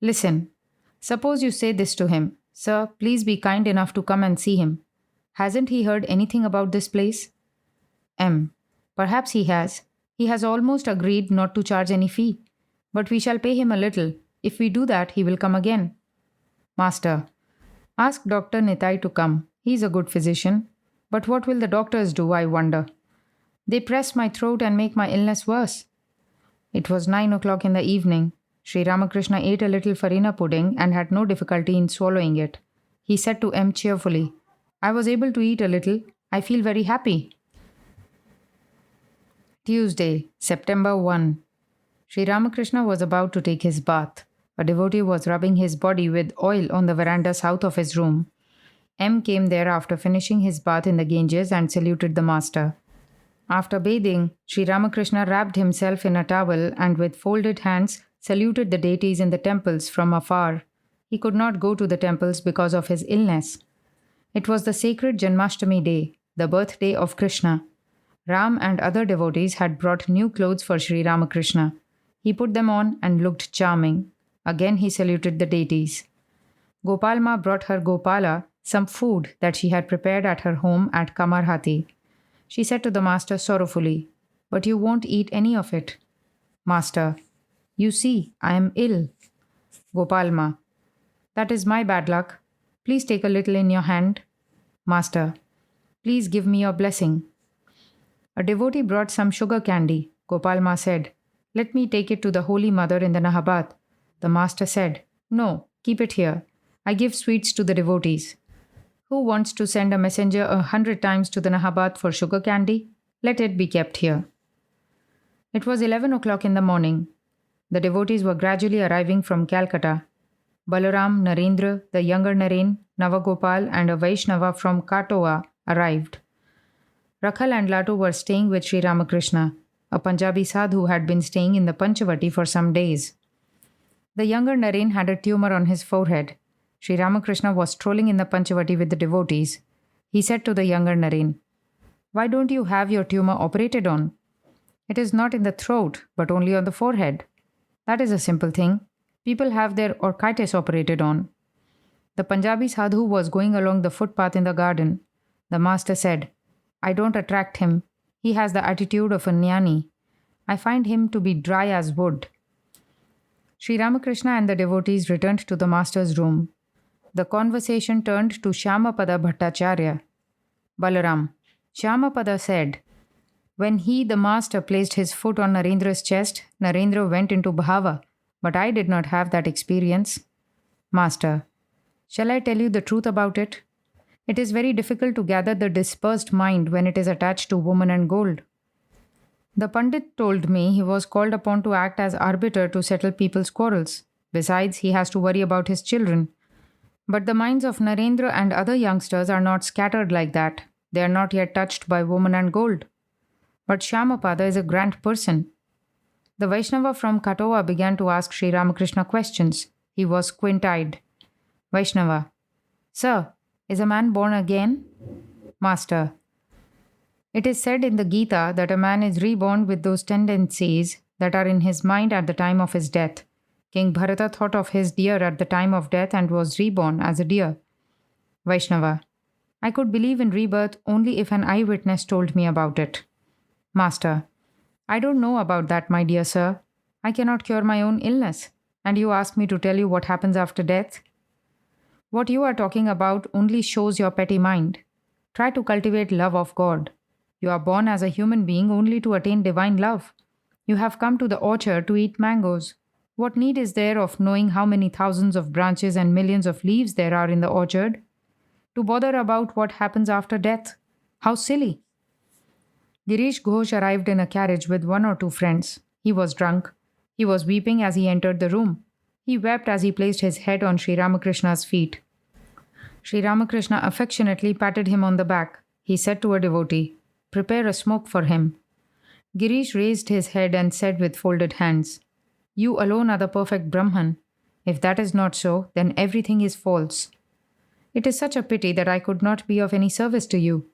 Listen. Suppose you say this to him. Sir, please be kind enough to come and see him. Hasn't he heard anything about this place? M. Perhaps he has. He has almost agreed not to charge any fee. But we shall pay him a little. If we do that, he will come again. Master. Ask Dr. Nitai to come. He is a good physician. But what will the doctors do, I wonder? They press my throat and make my illness worse. It was 9 o'clock in the evening. Sri Ramakrishna ate a little farina pudding and had no difficulty in swallowing it. He said to M cheerfully, I was able to eat a little. I feel very happy. Tuesday, September 1. Sri Ramakrishna was about to take his bath. A devotee was rubbing his body with oil on the veranda south of his room. M came there after finishing his bath in the Ganges and saluted the master. After bathing, Sri Ramakrishna wrapped himself in a towel and with folded hands saluted the deities in the temples from afar. He could not go to the temples because of his illness. It was the sacred Janmashtami day, the birthday of Krishna. Ram and other devotees had brought new clothes for Sri Ramakrishna. He put them on and looked charming. Again he saluted the deities. Gopalma brought her Gopala some food that she had prepared at her home at Kamarhati. She said to the master sorrowfully, But you won't eat any of it. Master, you see, I am ill. Gopalma, that is my bad luck. Please take a little in your hand. Master, please give me your blessing. A devotee brought some sugar candy. Gopalma said, Let me take it to the Holy Mother in the Nahabat. The master said, No, keep it here. I give sweets to the devotees. Who wants to send a messenger 100 times to the Nahabat for sugar candy? Let it be kept here. It was 11 o'clock in the morning. The devotees were gradually arriving from Calcutta. Balaram, Narendra, the younger Naren, Navagopal, and a Vaishnava from Katoa arrived. Rakhal and Latu were staying with Sri Ramakrishna. A Punjabi sadhu had been staying in the Panchavati for some days. The younger Naren had a tumor on his forehead. Sri Ramakrishna was strolling in the Panchavati with the devotees. He said to the younger Naren, Why don't you have your tumor operated on? It is not in the throat, but only on the forehead. That is a simple thing. People have their orchitis operated on. The Punjabi sadhu was going along the footpath in the garden. The master said, I don't attract him. He has the attitude of a jnani. I find him to be dry as wood. Sri Ramakrishna and the devotees returned to the master's room. The conversation turned to Shyamapada Bhattacharya. Balaram, Shyamapada said, When he, the master, placed his foot on Narendra's chest, Narendra went into bhava, but I did not have that experience. Master, shall I tell you the truth about it? It is very difficult to gather the dispersed mind when it is attached to woman and gold. The Pandit told me he was called upon to act as arbiter to settle people's quarrels. Besides, he has to worry about his children. But the minds of Narendra and other youngsters are not scattered like that. They are not yet touched by woman and gold. But Shyamapada is a grand person. The Vaishnava from Katoa began to ask Sri Ramakrishna questions. He was squint-eyed. Vaishnava, Sir, is a man born again? Master, it is said in the Gita that a man is reborn with those tendencies that are in his mind at the time of his death. King Bharata thought of his deer at the time of death and was reborn as a deer. Vaishnava, I could believe in rebirth only if an eyewitness told me about it. Master, I don't know about that, my dear sir. I cannot cure my own illness, and you ask me to tell you what happens after death? What you are talking about only shows your petty mind. Try to cultivate love of God. You are born as a human being only to attain divine love. You have come to the orchard to eat mangoes. What need is there of knowing how many thousands of branches and millions of leaves there are in the orchard? To bother about what happens after death? How silly! Girish Ghosh arrived in a carriage with 1 or 2 friends. He was drunk. He was weeping as he entered the room. He wept as he placed his head on Sri Ramakrishna's feet. Sri Ramakrishna affectionately patted him on the back. He said to a devotee, Prepare a smoke for him. Girish raised his head and said with folded hands, You alone are the perfect Brahman. If that is not so, then everything is false. It is such a pity that I could not be of any service to you.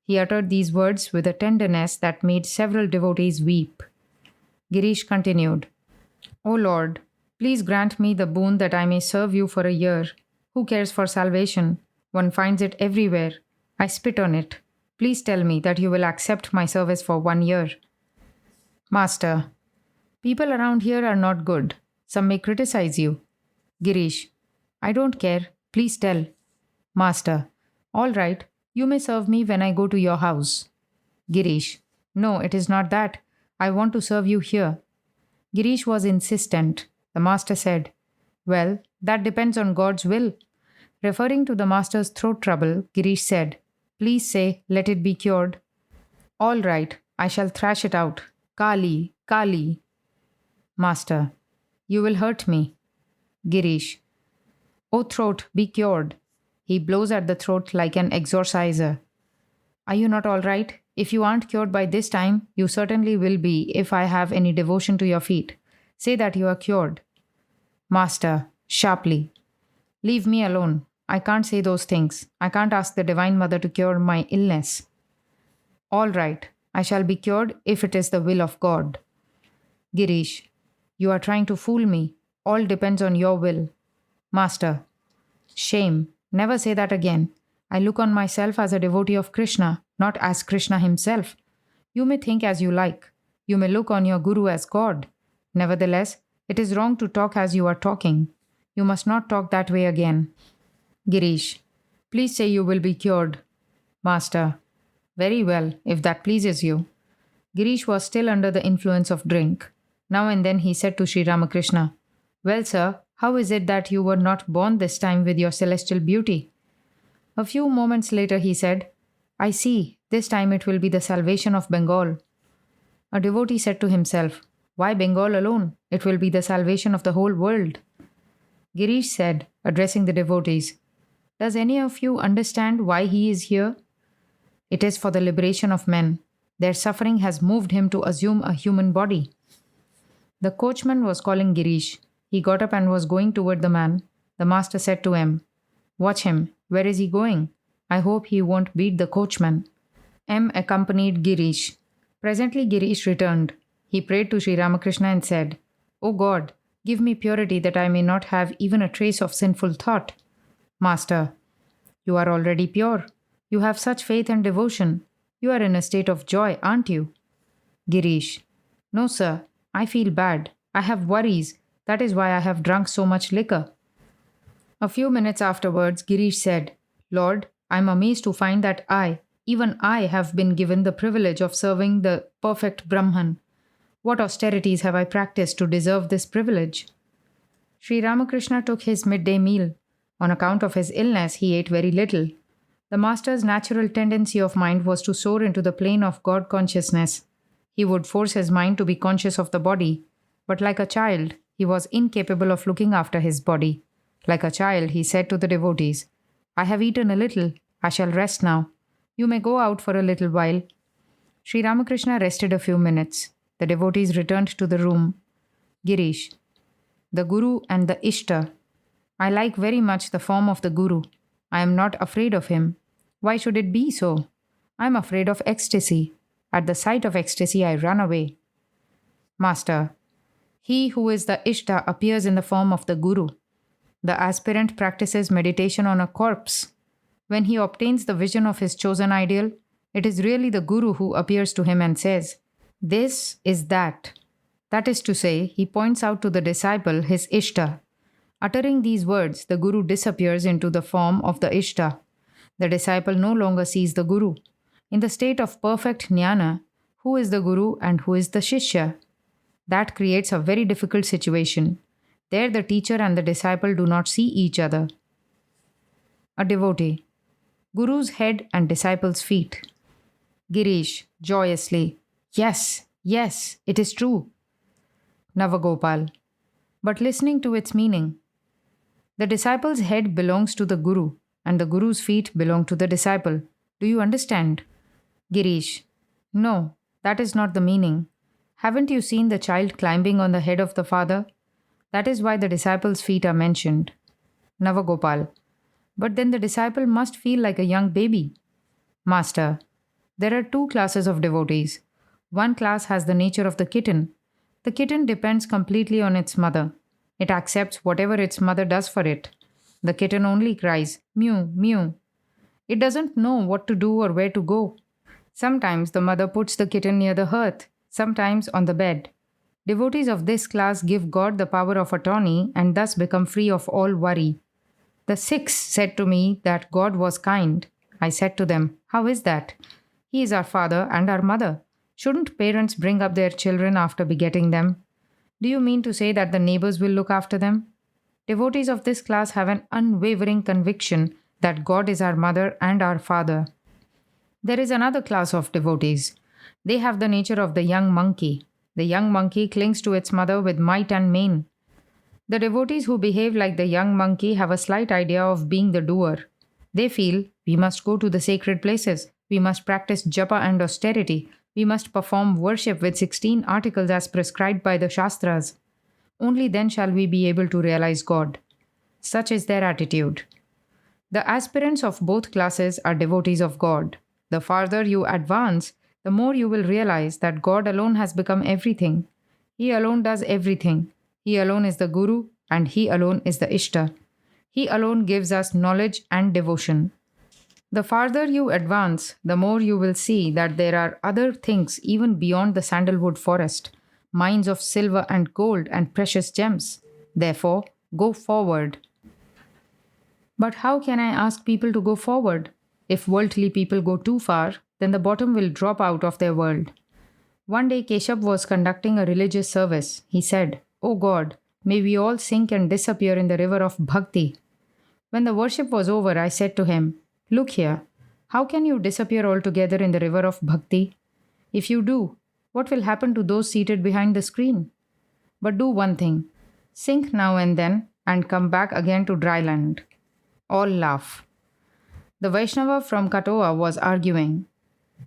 He uttered these words with a tenderness that made several devotees weep. Girish continued, O Lord, please grant me the boon that I may serve you for a year. Who cares for salvation? One finds it everywhere. I spit on it. Please tell me that you will accept my service for 1 year. Master, people around here are not good. Some may criticize you. Girish, I don't care. Please tell. Master, all right. You may serve me when I go to your house. Girish, no, it is not that. I want to serve you here. Girish was insistent. The master said, well, that depends on God's will. Referring to the master's throat trouble, Girish said, please say, let it be cured. All right, I shall thrash it out. Kali, Kali. Master, you will hurt me. Girish, O throat, be cured. He blows at the throat like an exorciser. Are you not all right? If you aren't cured by this time, you certainly will be if I have any devotion to your feet. Say that you are cured. Master, sharply, leave me alone. I can't say those things. I can't ask the Divine Mother to cure my illness. All right, I shall be cured if it is the will of God. Girish, you are trying to fool me. All depends on your will. Master, shame. Never say that again. I look on myself as a devotee of Krishna, not as Krishna himself. You may think as you like. You may look on your Guru as God. Nevertheless, it is wrong to talk as you are talking. You must not talk that way again. Girish, please say you will be cured. Master, very well, if that pleases you. Girish was still under the influence of drink. Now and then he said to Sri Ramakrishna, well, sir, how is it that you were not born this time with your celestial beauty? A few moments later he said, I see, this time it will be the salvation of Bengal. A devotee said to himself, why Bengal alone? It will be the salvation of the whole world. Girish said, addressing the devotees, does any of you understand why he is here? It is for the liberation of men. Their suffering has moved him to assume a human body. The coachman was calling Girish. He got up and was going toward the man. The master said to him, watch him. Where is he going? I hope he won't beat the coachman. M accompanied Girish. Presently Girish returned. He prayed to Sri Ramakrishna and said, O God, give me purity that I may not have even a trace of sinful thought. Master, you are already pure. You have such faith and devotion. You are in a state of joy, aren't you? Girish, no sir, I feel bad. I have worries. That is why I have drunk so much liquor. A few minutes afterwards, Girish said, Lord, I am amazed to find that even I, have been given the privilege of serving the perfect Brahman. What austerities have I practiced to deserve this privilege? Sri Ramakrishna took his midday meal. On account of his illness, he ate very little. The master's natural tendency of mind was to soar into the plane of God consciousness. He would force his mind to be conscious of the body, but like a child, he was incapable of looking after his body. Like a child, he said to the devotees, I have eaten a little. I shall rest now. You may go out for a little while. Sri Ramakrishna rested a few minutes. The devotees returned to the room. Girish, the Guru and the Ishta. I like very much the form of the Guru. I am not afraid of him. Why should it be so? I am afraid of ecstasy. At the sight of ecstasy, I run away. Master, he who is the Ishta appears in the form of the Guru. The aspirant practices meditation on a corpse. When he obtains the vision of his chosen ideal, it is really the Guru who appears to him and says, this is that. That is to say, he points out to the disciple his Ishta. Uttering these words, the Guru disappears into the form of the Ishta. The disciple no longer sees the Guru. In the state of perfect jnana, who is the Guru and who is the Shishya? That creates a very difficult situation. There the teacher and the disciple do not see each other. A devotee. Guru's head and disciple's feet. Girish, joyously. Yes, yes, it is true. Navagopal. But listening to its meaning. The disciple's head belongs to the Guru, and the Guru's feet belong to the disciple. Do you understand? Girish. No, that is not the meaning. Haven't you seen the child climbing on the head of the father? That is why the disciple's feet are mentioned. Navagopal. But then the disciple must feel like a young baby. Master. There are two classes of devotees. One class has the nature of the kitten. The kitten depends completely on its mother. It accepts whatever its mother does for it. The kitten only cries, mew, mew. It doesn't know what to do or where to go. Sometimes the mother puts the kitten near the hearth, sometimes on the bed. Devotees of this class give God the power of attorney and thus become free of all worry. The Sikhs said to me that God was kind. I said to them, "How is that? He is our father and our mother. Shouldn't parents bring up their children after begetting them? Do you mean to say that the neighbors will look after them?" Devotees of this class have an unwavering conviction that God is our mother and our father. There is another class of devotees. They have the nature of the young monkey. The young monkey clings to its mother with might and main. The devotees who behave like the young monkey have a slight idea of being the doer. They feel we must go to the sacred places, we must practice japa and austerity, we must perform worship with 16 articles as prescribed by the Shastras. Only then shall we be able to realize God. Such is their attitude. The aspirants of both classes are devotees of God. The farther you advance, the more you will realize that God alone has become everything. He alone does everything. He alone is the Guru, and He alone is the Ishta. He alone gives us knowledge and devotion. The farther you advance, the more you will see that there are other things even beyond the sandalwood forest, mines of silver and gold and precious gems. Therefore, go forward. But how can I ask people to go forward? If worldly people go too far, then the bottom will drop out of their world. One day Keshav was conducting a religious service. He said, "O God, may we all sink and disappear in the river of bhakti." When the worship was over, I said to him, "Look here, how can you disappear altogether in the river of bhakti? If you do, what will happen to those seated behind the screen? But do one thing, sink now and then and come back again to dry land." All laugh. The Vaishnava from Katoa was arguing.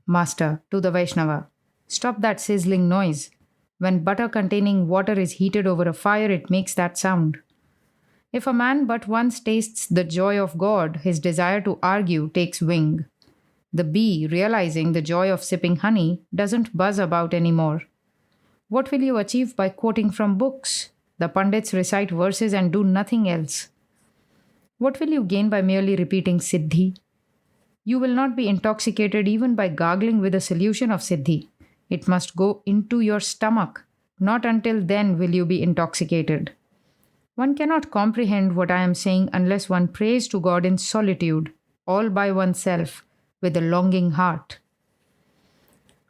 Master, to the Vaishnava, "Stop that sizzling noise. When butter containing water is heated over a fire, it makes that sound." If a man but once tastes the joy of God, his desire to argue takes wing. The bee, realizing the joy of sipping honey, doesn't buzz about anymore. What will you achieve by quoting from books? The Pandits recite verses and do nothing else. What will you gain by merely repeating Siddhi? You will not be intoxicated even by gargling with a solution of Siddhi. It must go into your stomach. Not until then will you be intoxicated. One cannot comprehend what I am saying unless one prays to God in solitude, all by oneself, with a longing heart.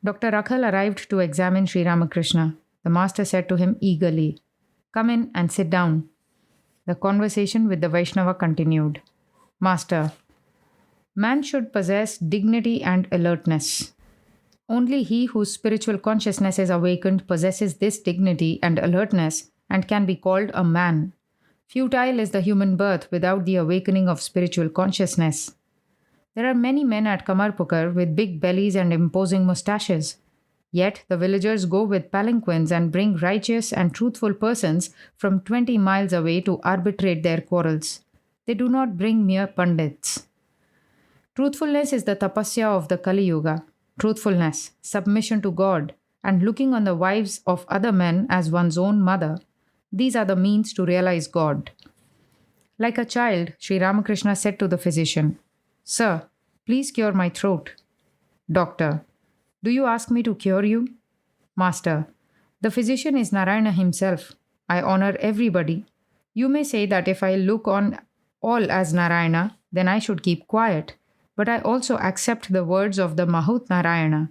Dr. Rakhal arrived to examine Sri Ramakrishna. The master said to him eagerly, "Come in and sit down." The conversation with the Vaishnava continued. Master, man should possess dignity and alertness. Only he whose spiritual consciousness is awakened possesses this dignity and alertness and can be called a man. Futile is the human birth without the awakening of spiritual consciousness. There are many men at Kamarpukar with big bellies and imposing mustaches. Yet the villagers go with palanquins and bring righteous and truthful persons from 20 miles away to arbitrate their quarrels. They do not bring mere pandits. Truthfulness is the tapasya of the Kali Yuga. Truthfulness, submission to God, and looking on the wives of other men as one's own mother. These are the means to realize God. Like a child, Sri Ramakrishna said to the physician, "Sir, please cure my throat." Doctor, "Do you ask me to cure you?" Master, "The physician is Narayana himself. I honor everybody. You may say that if I look on all as Narayana, then I should keep quiet. But I also accept the words of the Mahut Narayana.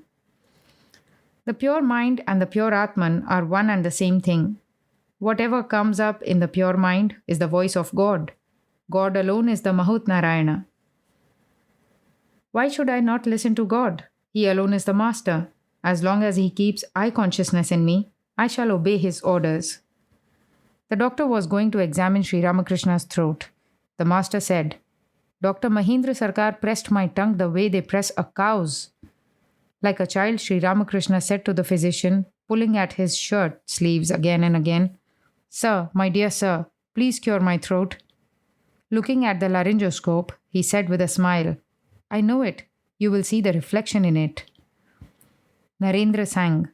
The pure mind and the pure Atman are one and the same thing. Whatever comes up in the pure mind is the voice of God. God alone is the Mahut Narayana. Why should I not listen to God? He alone is the master. As long as he keeps eye consciousness in me, I shall obey his orders. The doctor was going to examine Sri Ramakrishna's throat. The master said, "Dr. Mahindra Sarkar pressed my tongue the way they press a cow's." Like a child, Sri Ramakrishna said to the physician, pulling at his shirt sleeves again and again, "Sir, my dear sir, please cure my throat." Looking at the laryngoscope, he said with a smile, "I know it. You will see the reflection in it." Narendra sang,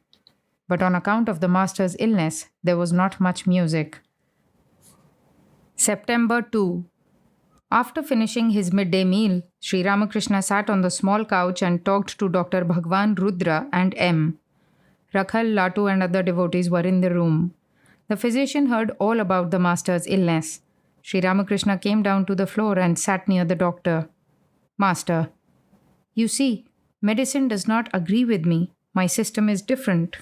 but on account of the master's illness, there was not much music. September 2. After finishing his midday meal, Sri Ramakrishna sat on the small couch and talked to Dr. Bhagwan Rudra and M. Rakhal, Latu and other devotees were in the room. The physician heard all about the master's illness. Sri Ramakrishna came down to the floor and sat near the doctor. "Master, You see, medicine does not agree with me. My system is different.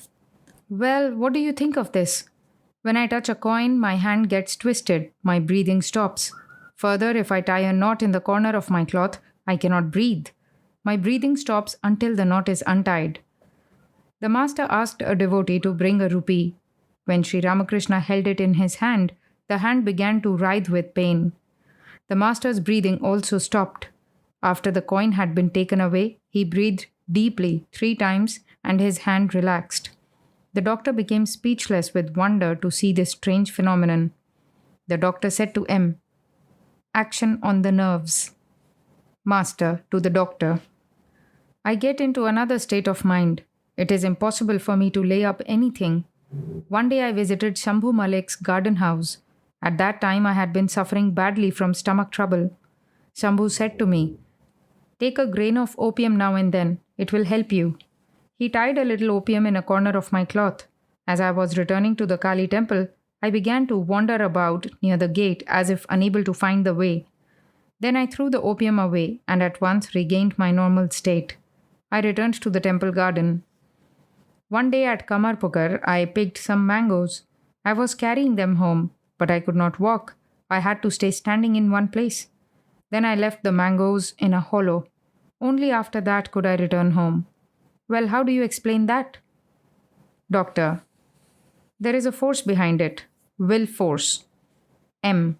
Well, what do you think of this? When I touch a coin, my hand gets twisted, my breathing stops. Further, if I tie a knot in the corner of my cloth, I cannot breathe. My breathing stops until the knot is untied. The master asked a devotee to bring a rupee. When Sri Ramakrishna held it in his hand, the hand began to writhe with pain. The master's breathing also stopped. After the coin had been taken away, he breathed deeply 3 times and his hand relaxed. The doctor became speechless with wonder to see this strange phenomenon. The doctor said to M, "Action on the nerves." Master to the doctor, "I get into another state of mind. It is impossible for me to lay up anything. One day I visited Shambhu Malik's garden house. At that time I had been suffering badly from stomach trouble. Shambhu said to me, 'Take a grain of opium now and then. It will help you.' He tied a little opium in a corner of my cloth. As I was returning to the Kali temple, I began to wander about near the gate as if unable to find the way. Then I threw the opium away and at once regained my normal state. I returned to the temple garden. One day at Kamarpukar, I picked some mangoes. I was carrying them home, but I could not walk. I had to stay standing in one place. Then I left the mangoes in a hollow. Only after that could I return home. Well, how do you explain that?" Doctor, "There is a force behind it. Will force." M.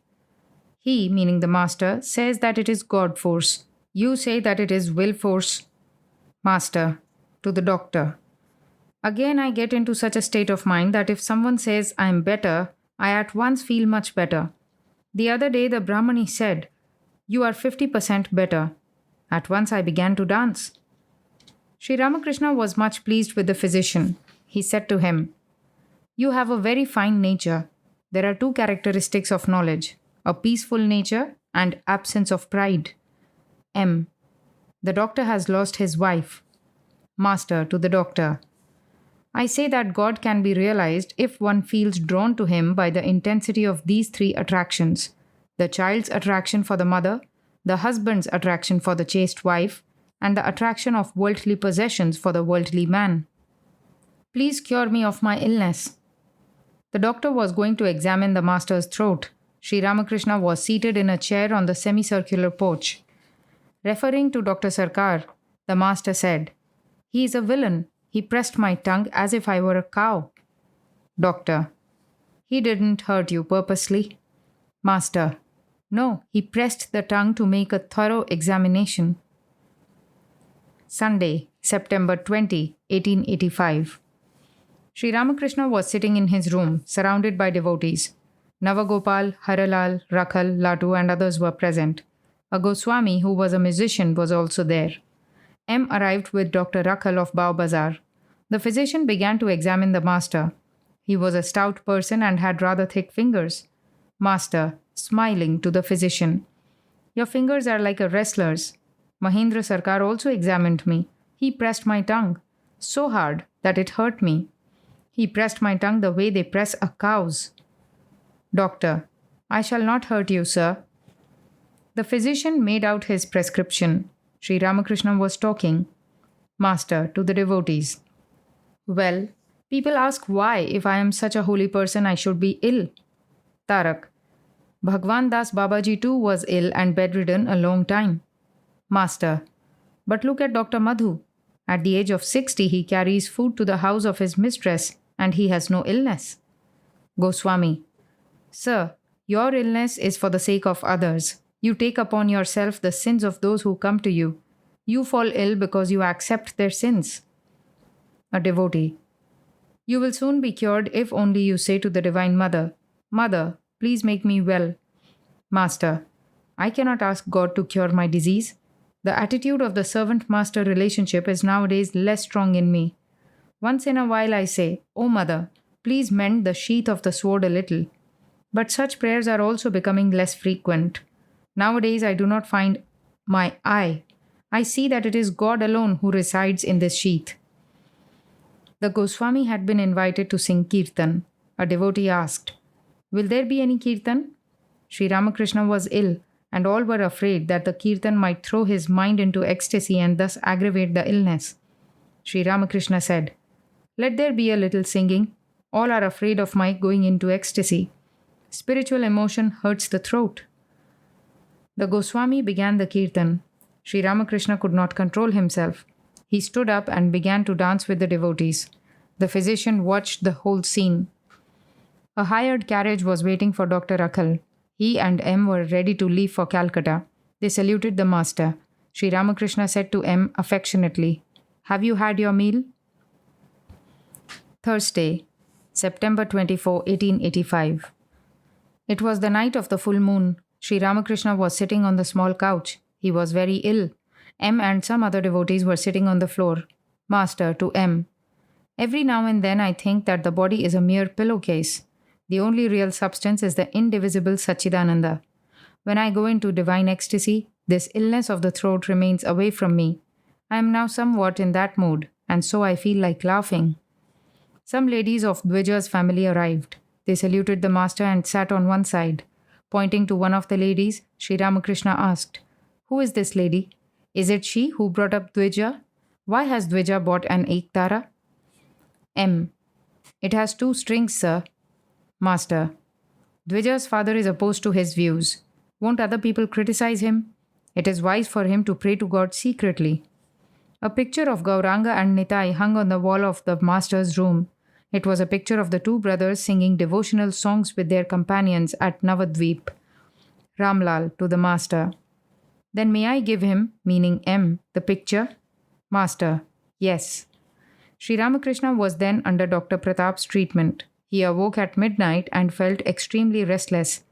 He, meaning the master, says that it is God force. You say that it is will force. Master, to the doctor, "Again I get into such a state of mind that if someone says I am better, I at once feel much better. The other day the Brahmani said, 'You are 50% better.' At once I began to dance." Sri Ramakrishna was much pleased with the physician. He said to him, "You have a very fine nature. There are 2 characteristics of knowledge, a peaceful nature and absence of pride." M. The doctor has lost his wife. Master to the doctor, "I say that God can be realized if one feels drawn to him by the intensity of these 3 attractions: the child's attraction for the mother, the husband's attraction for the chaste wife, and the attraction of worldly possessions for the worldly man. Please cure me of my illness." The doctor was going to examine the master's throat. Sri Ramakrishna was seated in a chair on the semicircular porch. Referring to Dr. Sarkar, the master said, "He is a villain. He pressed my tongue as if I were a cow." Doctor, "He didn't hurt you purposely." Master, "No, he pressed the tongue to make a thorough examination." Sunday, September 20, 1885. Sri Ramakrishna was sitting in his room, surrounded by devotees. Navagopal, Haralal, Rakhal, Latu, and others were present. A Goswami, who was a musician, was also there. M arrived with Dr. Rakhal of Bao Bazar. The physician began to examine the master. He was a stout person and had rather thick fingers. Master, smiling to the physician, "Your fingers are like a wrestler's." Mahendra Sarkar also examined me. He pressed my tongue so hard that it hurt me. He pressed my tongue the way they press a cow's. Doctor, "I shall not hurt you, sir." The physician made out his prescription. Sri Ramakrishna was talking. Master to the devotees, "Well, people ask why, if I am such a holy person, I should be ill." Tarak, "Bhagwan Das Babaji too was ill and bedridden a long time." Master, "But look at Dr. Madhu. At the age of 60, he carries food to the house of his mistress and he has no illness." Goswami, "Sir, your illness is for the sake of others. You take upon yourself the sins of those who come to you. You fall ill because you accept their sins." A devotee, "You will soon be cured if only you say to the Divine Mother, 'Mother, please make me well.'" Master, "I cannot ask God to cure my disease. The attitude of the servant-master relationship is nowadays less strong in me. Once in a while I say, 'O Mother, please mend the sheath of the sword a little.' But such prayers are also becoming less frequent. Nowadays I do not find my eye. I see that it is God alone who resides in this sheath." The Goswami had been invited to sing Kirtan. A devotee asked, "Will there be any Kirtan?" Sri Ramakrishna was ill. and all were afraid that the kirtan might throw his mind into ecstasy and thus aggravate the illness. Sri Ramakrishna said, "Let there be a little singing. All are afraid of my going into ecstasy. Spiritual emotion hurts the throat." The Goswami began the kirtan. Sri Ramakrishna could not control himself. He stood up and began to dance with the devotees. The physician watched the whole scene. A hired carriage was waiting for Dr. Akhil. He and M were ready to leave for Calcutta. They saluted the master. Sri Ramakrishna said to M affectionately, "Have you had your meal?" Thursday, September 24, 1885. It was the night of the full moon. Sri Ramakrishna was sitting on the small couch. He was very ill. M and some other devotees were sitting on the floor. Master to M. "Every now and then I think that the body is a mere pillowcase. The only real substance is the indivisible Satchidananda. When I go into divine ecstasy, this illness of the throat remains away from me. I am now somewhat in that mood, and so I feel like laughing." Some ladies of Dvija's family arrived. They saluted the master and sat on one side. Pointing to one of the ladies, Sri Ramakrishna asked, "Who is this lady? Is it she who brought up Dvija? Why has Dvija bought an Ektara?" M. "It has 2 strings, sir." Master. "Dvija's father is opposed to his views. Won't other people criticize him? It is wise for him to pray to God secretly." A picture of Gauranga and Nitai hung on the wall of the master's room. It was a picture of the 2 brothers singing devotional songs with their companions at Navadvip. Ramlal to the master. "Then may I give him," meaning M, "the picture?" Master. "Yes." Sri Ramakrishna was then under Dr. Pratap's treatment. He awoke at midnight and felt extremely restless.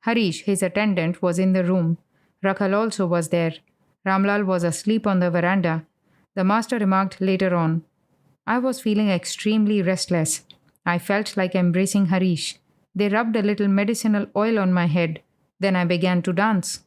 Harish, his attendant, was in the room. Rakhal also was there. Ramlal was asleep on the veranda. The master remarked later on, "I was feeling extremely restless. I felt like embracing Harish. They rubbed a little medicinal oil on my head. Then I began to dance."